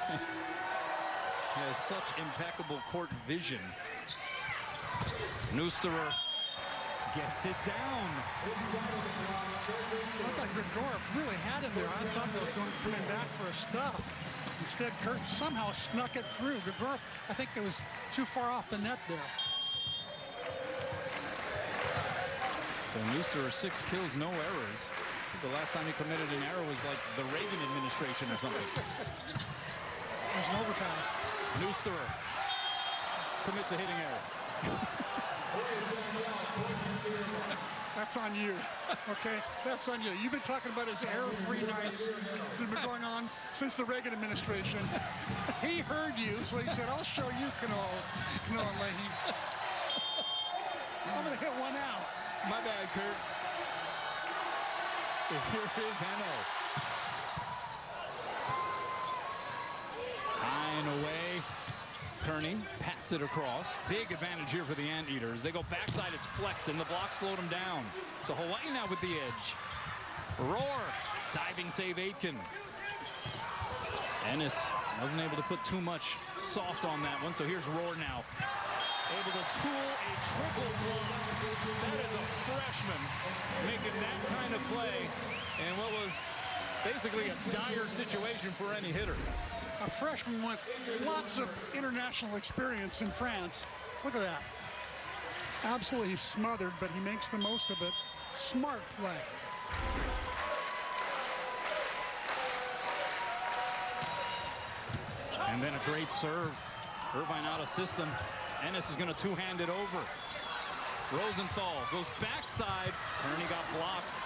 has such impeccable court vision. Neusterer gets it down. I thought Grigorov really had him there. I thought he was going to come back for a stuff. Instead, Kurt somehow snuck it through. Grigorov, I think it was too far off the net there. So Neusterer 6 kills, no errors. The last time he committed an error was like the Reagan administration or something. There's an overpass. Neusterer commits a hitting error. That's on you, okay? That's on you. You've been talking about his error-free nights that have been going on since the Reagan administration. He heard you, so he said, I'll show you, Canoa Leahy. I'm going to hit one out. My bad, Kurt. Here is Heno. High and away. Kearney pats it across. Big advantage here for the Anteaters. They go backside, it's Flexen. The block slowed them down. So Hawaii now with the edge. Roar. Diving save Aitken. Ennis wasn't able to put too much sauce on that one. So here's Roar now. Able to tool a triple block. That is a freshman making that kind of play in what was basically a dire situation for any hitter. A freshman with lots of international experience in France. Look at that. Absolutely smothered, but he makes the most of it. Smart play. And then a great serve. Urvine out of system. Ennis is going to two-hand it over. Rosenthal goes backside. Kearney got blocked.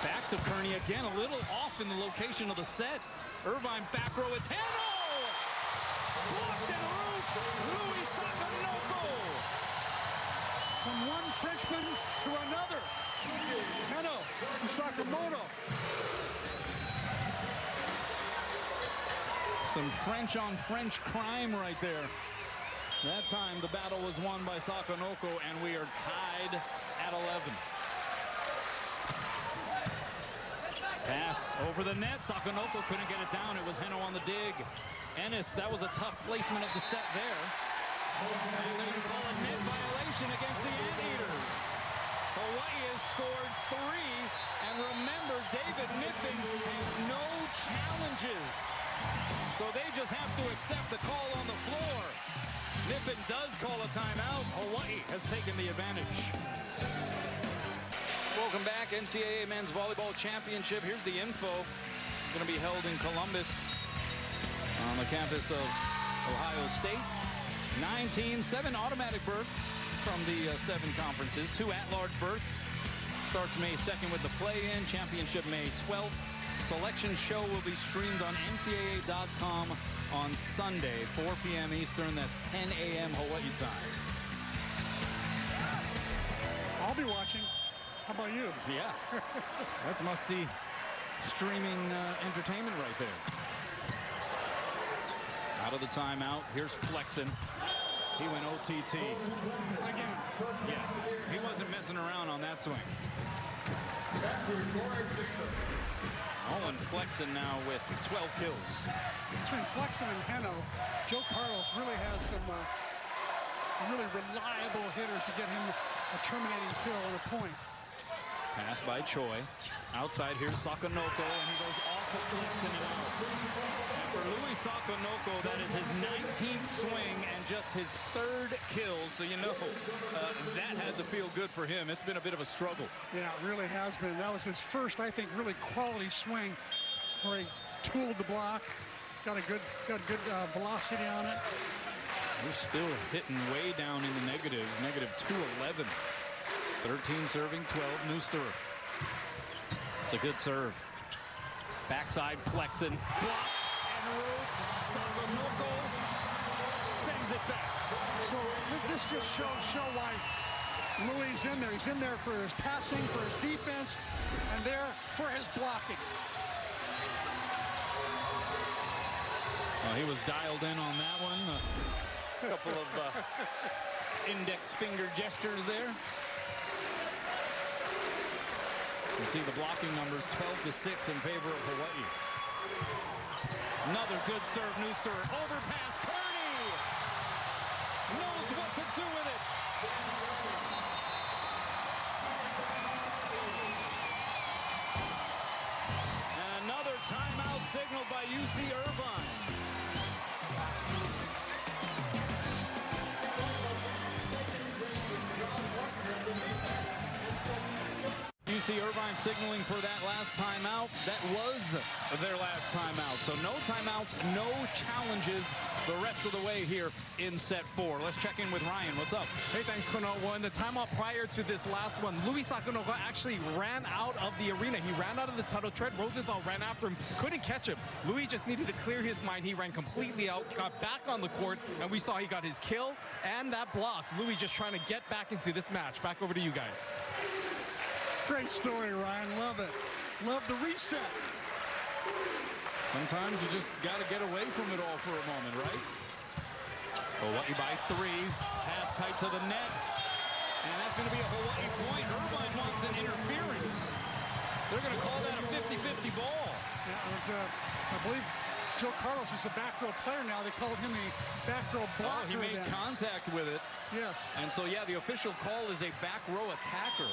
Back to Kearney again, a little off in the location of the set. Urvine back row, it's Heno! Blocked and roofed, Louis Sakanoko! From one Frenchman to another. Heno to Sakamoto. Some French on French crime right there. That time the battle was won by Sakanoko, and we are tied at 11. Pass over the net. Sakanoko couldn't get it down. It was Heno on the dig. Ennis, that was a tough placement of the set there. And they're going to call a net violation against the Anteaters. Hawaii has scored 3. And remember, David Niffen has no challenges. So they just have to accept the call on the floor. Niffen does call a timeout. Hawaii has taken the advantage. Welcome back, NCAA Men's Volleyball Championship. Here's the info. It's going to be held in Columbus on the campus of Ohio State. 9 teams, 7 automatic berths from the 7 conferences, 2 at-large berths. Starts May 2nd with the play-in, championship May 12th. Selection show will be streamed on ncaa.com on Sunday, 4 p.m. Eastern. That's 10 a.m. Hawaii time. I'll be watching. How about you? Yeah, that's must-see streaming entertainment right there. Out of the timeout, here's Flexen. He went OTT. Again. Yes, he wasn't messing around on that swing. Owen Flexen now with 12 kills. Between Flexen and Heno, Joe Carlos really has some really reliable hitters to get him a terminating kill on a point. Pass by Choi. Outside, here's Sakanoko, and he goes off of Flexen and out. And for Louis Sakanoko, that is his 19th swing and just his 3rd kill. So you know that had to feel good for him. It's been a bit of a struggle. Yeah, it really has been. That was his first, I think, really quality swing where he tooled the block, got good velocity on it. We're still hitting way down in the negatives. Negative 211. 13 serving, 12 Neusterer. It's a good serve. Backside Flexen. Blocked and roofed. Sakanoko sends it back. So this just show why Louis is in there. He's in there for his passing, for his defense, and there for his blocking. Well, he was dialed in on that one. A couple of index finger gestures there. You see the blocking numbers 12-6 in favor of Hawaii. Another good serve, Nooster. Overpass, Kearney knows what to do with it. And another timeout signaled by UC Irvine. UC Irvine signaling for that last timeout. That was their last timeout. So no timeouts, no challenges the rest of the way here in set 4. Let's check in with Ryan. What's up? Hey, thanks, Kuno. Well, in the timeout prior to this last one, Louis Sakunoga actually ran out of the arena. He ran out of the tunnel. Trent Rosenthal ran after him, couldn't catch him. Louis just needed to clear his mind. He ran completely out, got back on the court, and we saw he got his kill and that block. Louis just trying to get back into this match. Back over to you guys. Great story, Ryan. Love it. Love the reset. Sometimes you just got to get away from it all for a moment, right? Hawaii by 3. Pass tight to the net. And that's going to be a Hawaii point. Urvine wants an interference. They're going to call that a 50-50 ball. Yeah, it was, I believe Joe Carlos is a back row player now. They called him a back row blocker. Oh, he made contact with it. Yes. And so, yeah, the official call is a back row attacker.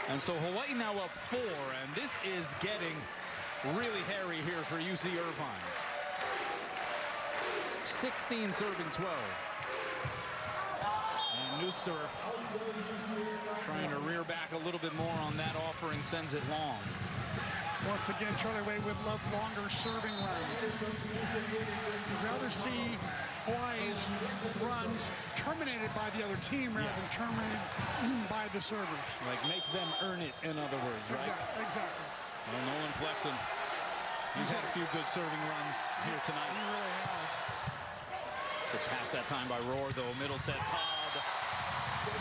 And so Hawaii now up 4, and this is getting really hairy here for UC Irvine. 16 serving 12. And Nooster trying to rear back a little bit more on that offer and sends it long. Once again, Charlie Way would love longer serving runs. You'd rather see Hawaii's runs terminated by the other team rather than terminated by the servers. Like make them earn it, in other words, right? Exactly. Well, Nolan Flexen, he's had a few good serving runs here tonight. He really has. Good pass that time by Rohr, though. Middle set, Todd. It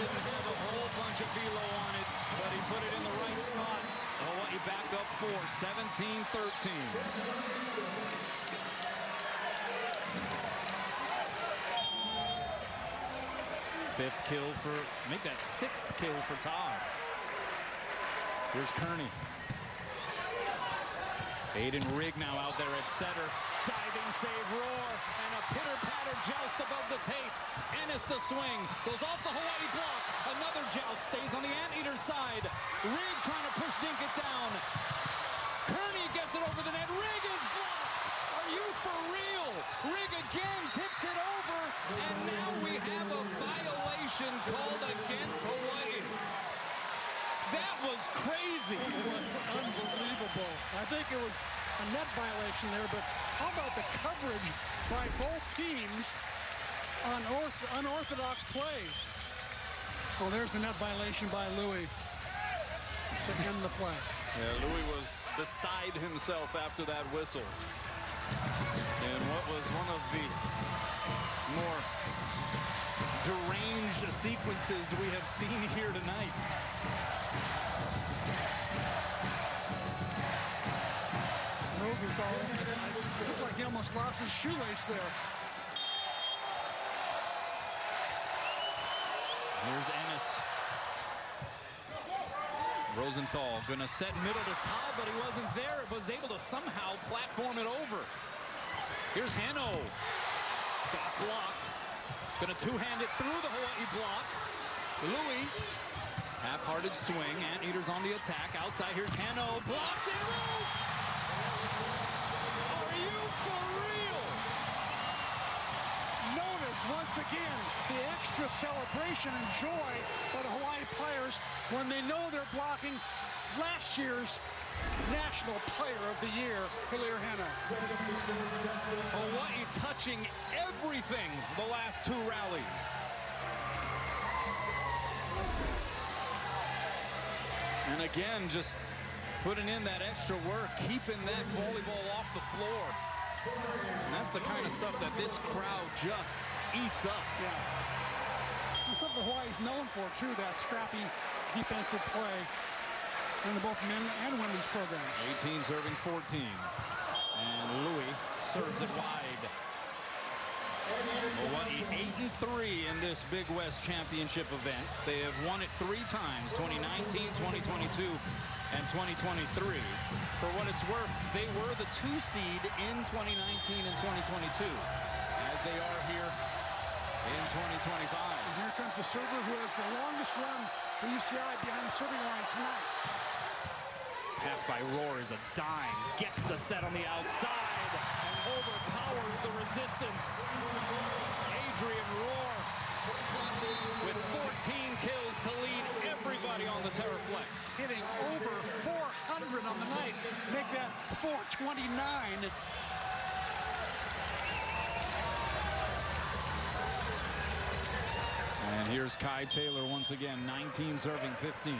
didn't have a whole bunch of velo on it, but he put it in the right spot. Hawaii back up 4, 17-13. Fifth kill for, make that 6th kill for Todd. Here's Kearney. Aiden Rigg now out there at center. Diving save, Rohr, and a pitter-patter joust above the tape. Ennis the swing, goes off the Hawaii block. Another joust stays on the Anteater side. Rigg trying to push Dinkett down. Kearney gets it over the net. Rigg is blocked. Are you for real? Rigg again tips it over, and now we have a violation called against Hawaii. That was crazy. It was unbelievable. I think it was a net violation there, but how about the coverage by both teams on unorthodox plays? Oh, there's the net violation by Louis to end the play. Yeah, Louis was beside himself after that whistle. And what was one of the more deranged sequences we have seen here tonight. Rosenthal, looked like he almost lost his shoelace there. Here's Ennis. Rosenthal gonna set middle to Todd, but he wasn't there. Was able to somehow platform it over. Here's Hanno. Got blocked. Gonna two-hand it through the Hawaii block. Louis. Half-hearted swing. Anteaters on the attack. Outside, here's Hanno. Blocked and roofed! Are you for real? Notice once again the extra celebration and joy by the Hawaii players when they know they're blocking last year's National Player of the Year, Hilaire Hanno. Hawaii touching everything the last 2 rallies. And again, just putting in that extra work, keeping that volleyball off the floor. And that's the kind of stuff that this crowd just eats up. Yeah. And something Hawaii's known for, too, that scrappy defensive play in the both men and women's programs. 18 serving 14. And Louis serves it wide. Hawaii 8-3 in this Big West Championship event. They have won it 3 times, 2019, 2022, and 2023. For what it's worth, they were the 2 seed in 2019 and 2022, as they are here in 2025. And here comes the server who has the longest run for UCI behind the serving line tonight. Pass by Rohr is a dime, gets the set on the outside, and overpowers the resistance. Adrian Rohr with 14 kills to lead everybody on the Terraflex. Hitting over 400 on the night. Make that 429. And here's Kai Taylor once again, 19 serving 15.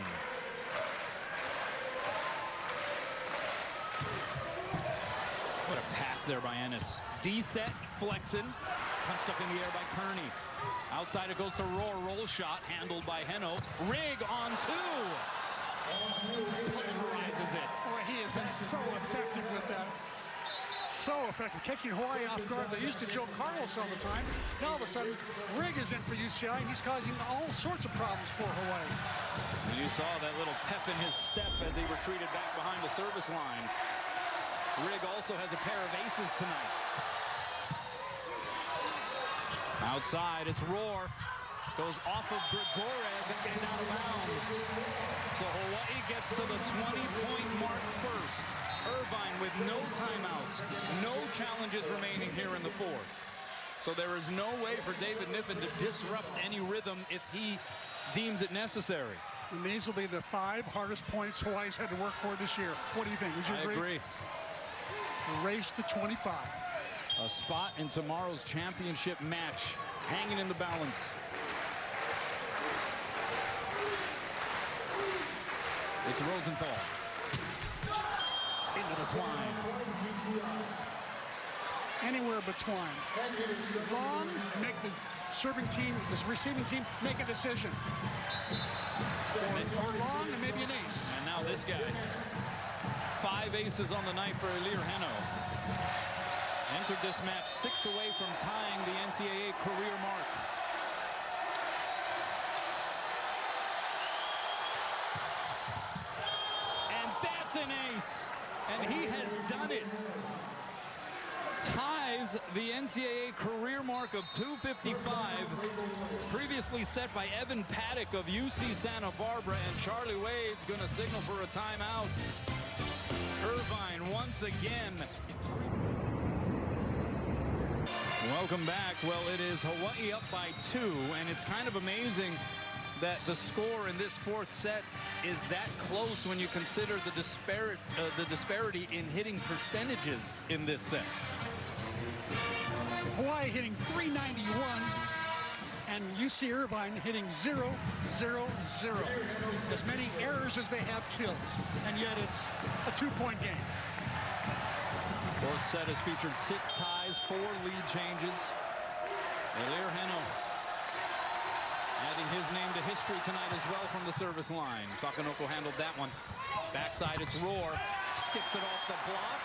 What a pass there by Ennis. D-set, Flexen, punched up in the air by Kearney. Outside it goes to Rohr, roll shot, handled by Heno. Rig on 2. Pulverizes it. Boy, he has been so effective with that. So effective, catching Hawaii off guard. They used to Joe Carlos all the time. Now all of a sudden, Rig is in for UCI, and he's causing all sorts of problems for Hawaii. And you saw that little pep in his step as he retreated back behind the service line. Rig also has a pair of aces tonight. Outside, it's Rohr. Goes off of Grigorev and out of bounds. So Hawaii gets to the 20-point mark first. Urvine with no timeouts, no challenges remaining here in the 4th. So there is no way for David Niffen to disrupt any rhythm if he deems it necessary. And these will be the 5 hardest points Hawaii's had to work for this year. What do you think? Would you agree? I agree. Race to 25. A spot in tomorrow's championship match hanging in the balance. It's Rosenthal. Into the twine. Anywhere but twine. Long, make the serving team, the receiving team, make a decision. Or long, and maybe an ace. And now this guy. 5 aces on the night for Ilir Heno. Entered this match 6 away from tying the NCAA career mark. And that's an ace. And he has done it. Ties the NCAA career mark of 255, previously set by Evan Paddock of UC Santa Barbara, and Charlie Wade's going to signal for a timeout. Urvine once again. Welcome back. Well, it is Hawaii up by 2, and it's kind of amazing that the score in this 4th set is that close when you consider the disparity in hitting percentages in this set. Hawaii hitting 391 and UC Irvine hitting 0-0-0. As many errors as they have kills, and yet it's a 2-point game. 4th set has featured 6 ties, 4 lead changes. Ilir Heno adding his name to history tonight as well from the service line. Sakanoko handled that one. Backside, it's Rohr. Skips it off the block.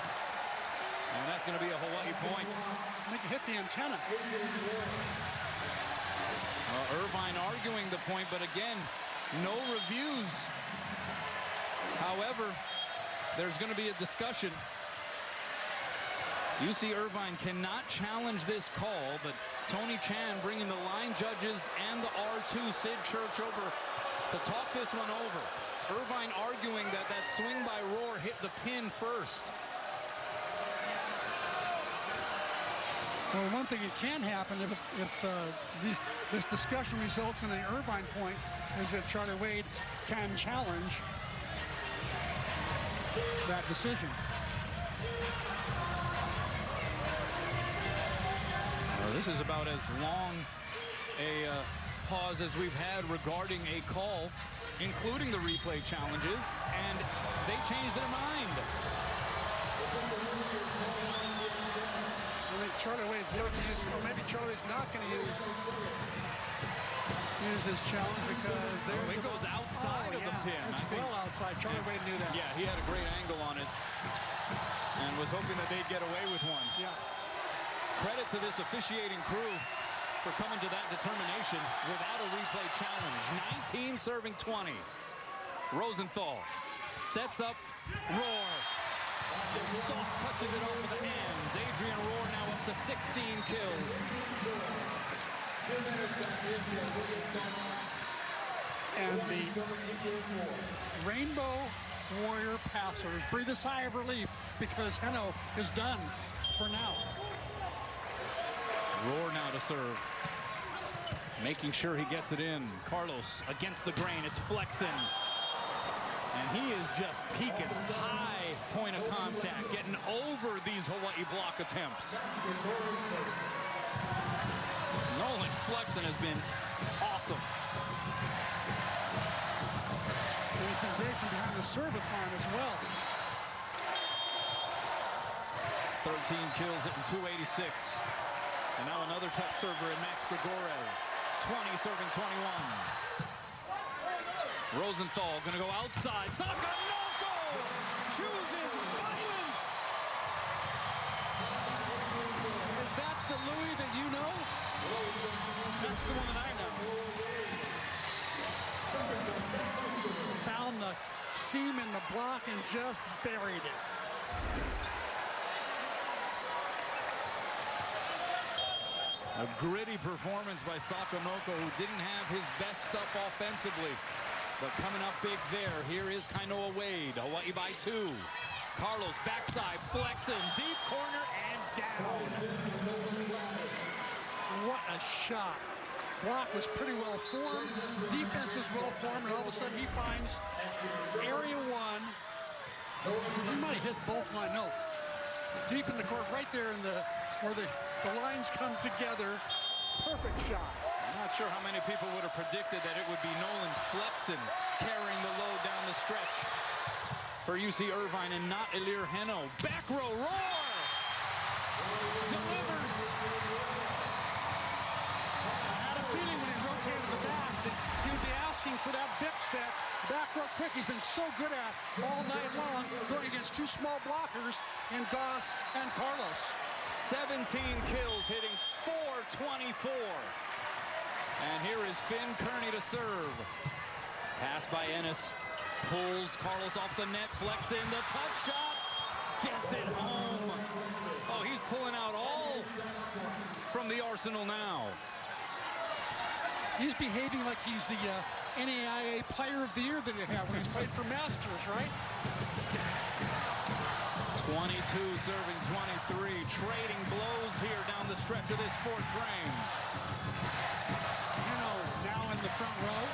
And that's going to be a Hawaii point. I think he hit the antenna. Irvine arguing the point, but again, no reviews. However, there's going to be a discussion. UC Irvine cannot challenge this call, but Tony Chan bringing the line judges and the R2 Sid Church over to talk this one over. Irvine arguing that that swing by Rohr hit the pin first. Well, one thing that can happen if this discussion results in an Irvine point is that Charlie Wade can challenge that decision. This is about as long a pause as we've had regarding a call, including the replay challenges, and they changed their mind. I think Charlie Wade's going to use, or maybe Charlie's not going to use his challenge because it goes outside of the pin. It's well outside. Charlie Wade knew that. Yeah, he had a great angle on it and was hoping that they'd get away with one. Yeah. Credit to this officiating crew for coming to that determination without a replay challenge. 19 serving 20. Rosenthal sets up Rohr. Soft touches it off with the hands. Adrian Rohr now up to 16 kills. And the Rainbow Warrior passers breathe a sigh of relief because Heno is done for now. Rohr now to serve. Making sure he gets it in. Carlos against the grain. It's Flexen. And he is just peaking. High point of contact. Getting over these Hawaii block attempts. Nolan Flexen has been awesome. He's been great from behind the serve-a-thon as well. 13 kills hitting 286. And now another tough server in Max Grigorev. 20 serving 21. Rosenthal gonna go outside. Sakanoko chooses violence. Is that the Louis that you know? That's the one that I know. Found the seam in the block and just buried it. A gritty performance by Sakanoko, who didn't have his best stuff offensively, but coming up big there. Here is Kainoa Wade. Hawaii by 2. Carlos backside, Flexen, deep corner and down. What a shot. Block was pretty well formed. Defense was well formed, and all of a sudden he finds area 1. He might have hit both lines. No. Deep in the court, right there in the where the lines come together. Perfect shot. I'm not sure how many people would have predicted that it would be Nolan Flexen carrying the load down the stretch for UC Irvine and not Elir Heno. Back row, Rohr! Delivers. I had a feeling when he rotated the back that he would be asking for that big set. Back row quick, he's been so good at all night long, going against 2 small blockers in Goss and Carlos. 17 kills, hitting .424. And here is Finn Kearney to serve. Pass by Ennis. Pulls Carlos off the net. Flexen the touch shot. Gets it home. Oh, he's pulling out all from the arsenal now. He's behaving like he's the NAIA Player of the Year that he had when he's played for Masters, right? 22 serving 23. Trading blows here down the stretch of this 4th frame. Now in the front row.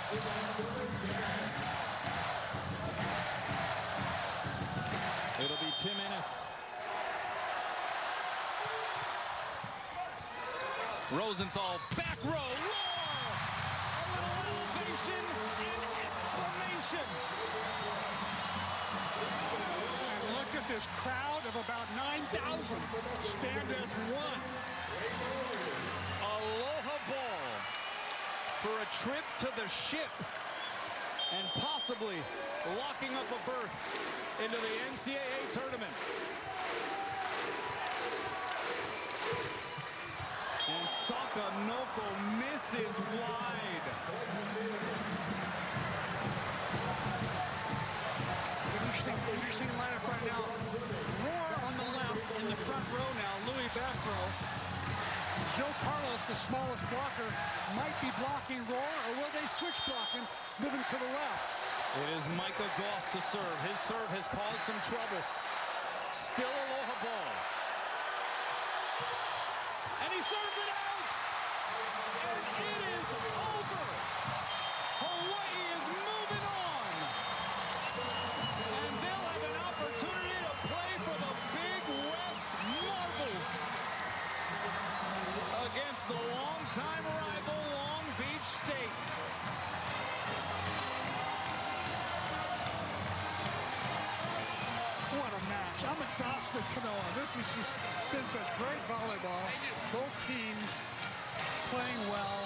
It'll be Tim Ennis. Rosenthal, back row, Rohr! A little elevation and exclamation. And look at this crowd of about 9,000 stand as one. Aloha ball for a trip to the ship and possibly locking up a berth into the NCAA tournament. And Sakanoko misses wide. Interesting lineup right now. Rohr on the left in the front row now. Louis back row. Joe Carlos, the smallest blocker, might be blocking Rohr, or will they switch block him, moving to the left? It is Micah Goss to serve. His serve has caused some trouble. Still Aloha ball. And he serves it out! And it is over! Hawaii is moving on! And they'll have an opportunity to play for the Big West Marbles against the longtime rival Long Beach State. What a match. I'm exhausted, Kanoa. This has just been such great volleyball. Both teams playing well.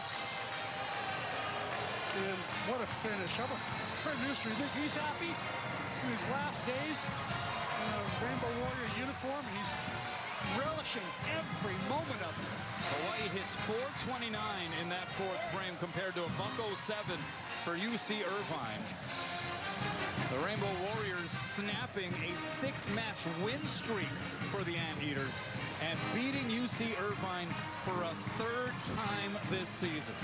And what a finish. How about Fred Newster? You think he's happy in his last days in a Rainbow Warrior uniform? He's relishing every moment of it. Hawaii hits 429 in that fourth frame compared to a .07 for UC Irvine. The Rainbow Warriors snapping a 6-match win streak for the Anteaters and beating UC Irvine for a third time this season.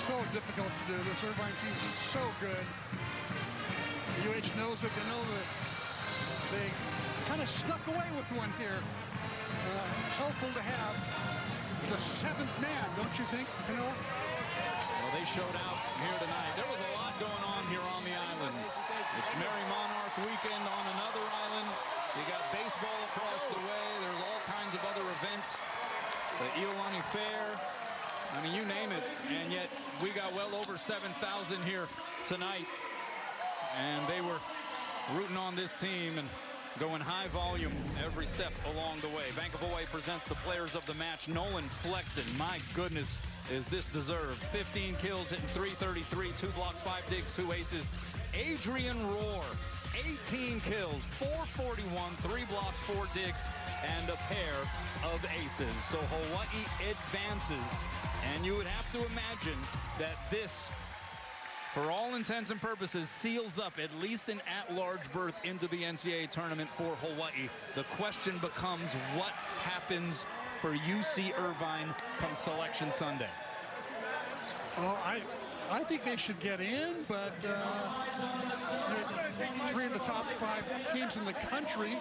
So difficult to do. This Irvine team is so good. UH knows it. They know that they kind of snuck away with one here. Helpful to have the 7th man, don't you think, Well, they showed out here tonight. There was a lot going on here on the island. It's Merry Monarch weekend on another island. You got baseball across the way. There's all kinds of other events. The Iolani Fair. I mean, you name it. And yet we got well over 7,000 here tonight. And they were rooting on this team and going high volume every step along the way. Bank of Hawaii presents the players of the match. Nolan Flexen, my goodness, is this deserved. 15 kills, hitting .333, 2 blocks, 5 digs, 2 aces. Adrian Rohr, 18 kills, .441, 3 blocks, 4 digs, and a pair of aces. So Hawaii advances, and you would have to imagine that this, for all intents and purposes, seals up at least an at-large berth into the NCAA tournament for Hawaii. The question becomes, what happens for UC Irvine come Selection Sunday? Well, I think they should get in, but 3 of the top 5 teams in the country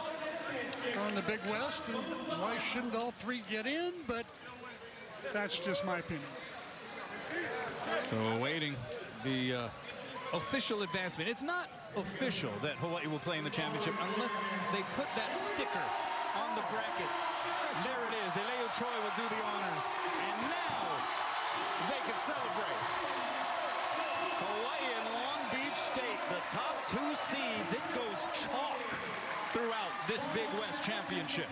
are in the Big West, and why shouldn't all 3 get in? But that's just my opinion. So awaiting the official advancement. It's not official that Hawaii will play in the championship unless they put that sticker on the bracket. There it is. Eleo Choi will do the honors. And now they can celebrate. Hawaii and Long Beach State, the top 2 seeds. It goes chalk throughout this Big West championship.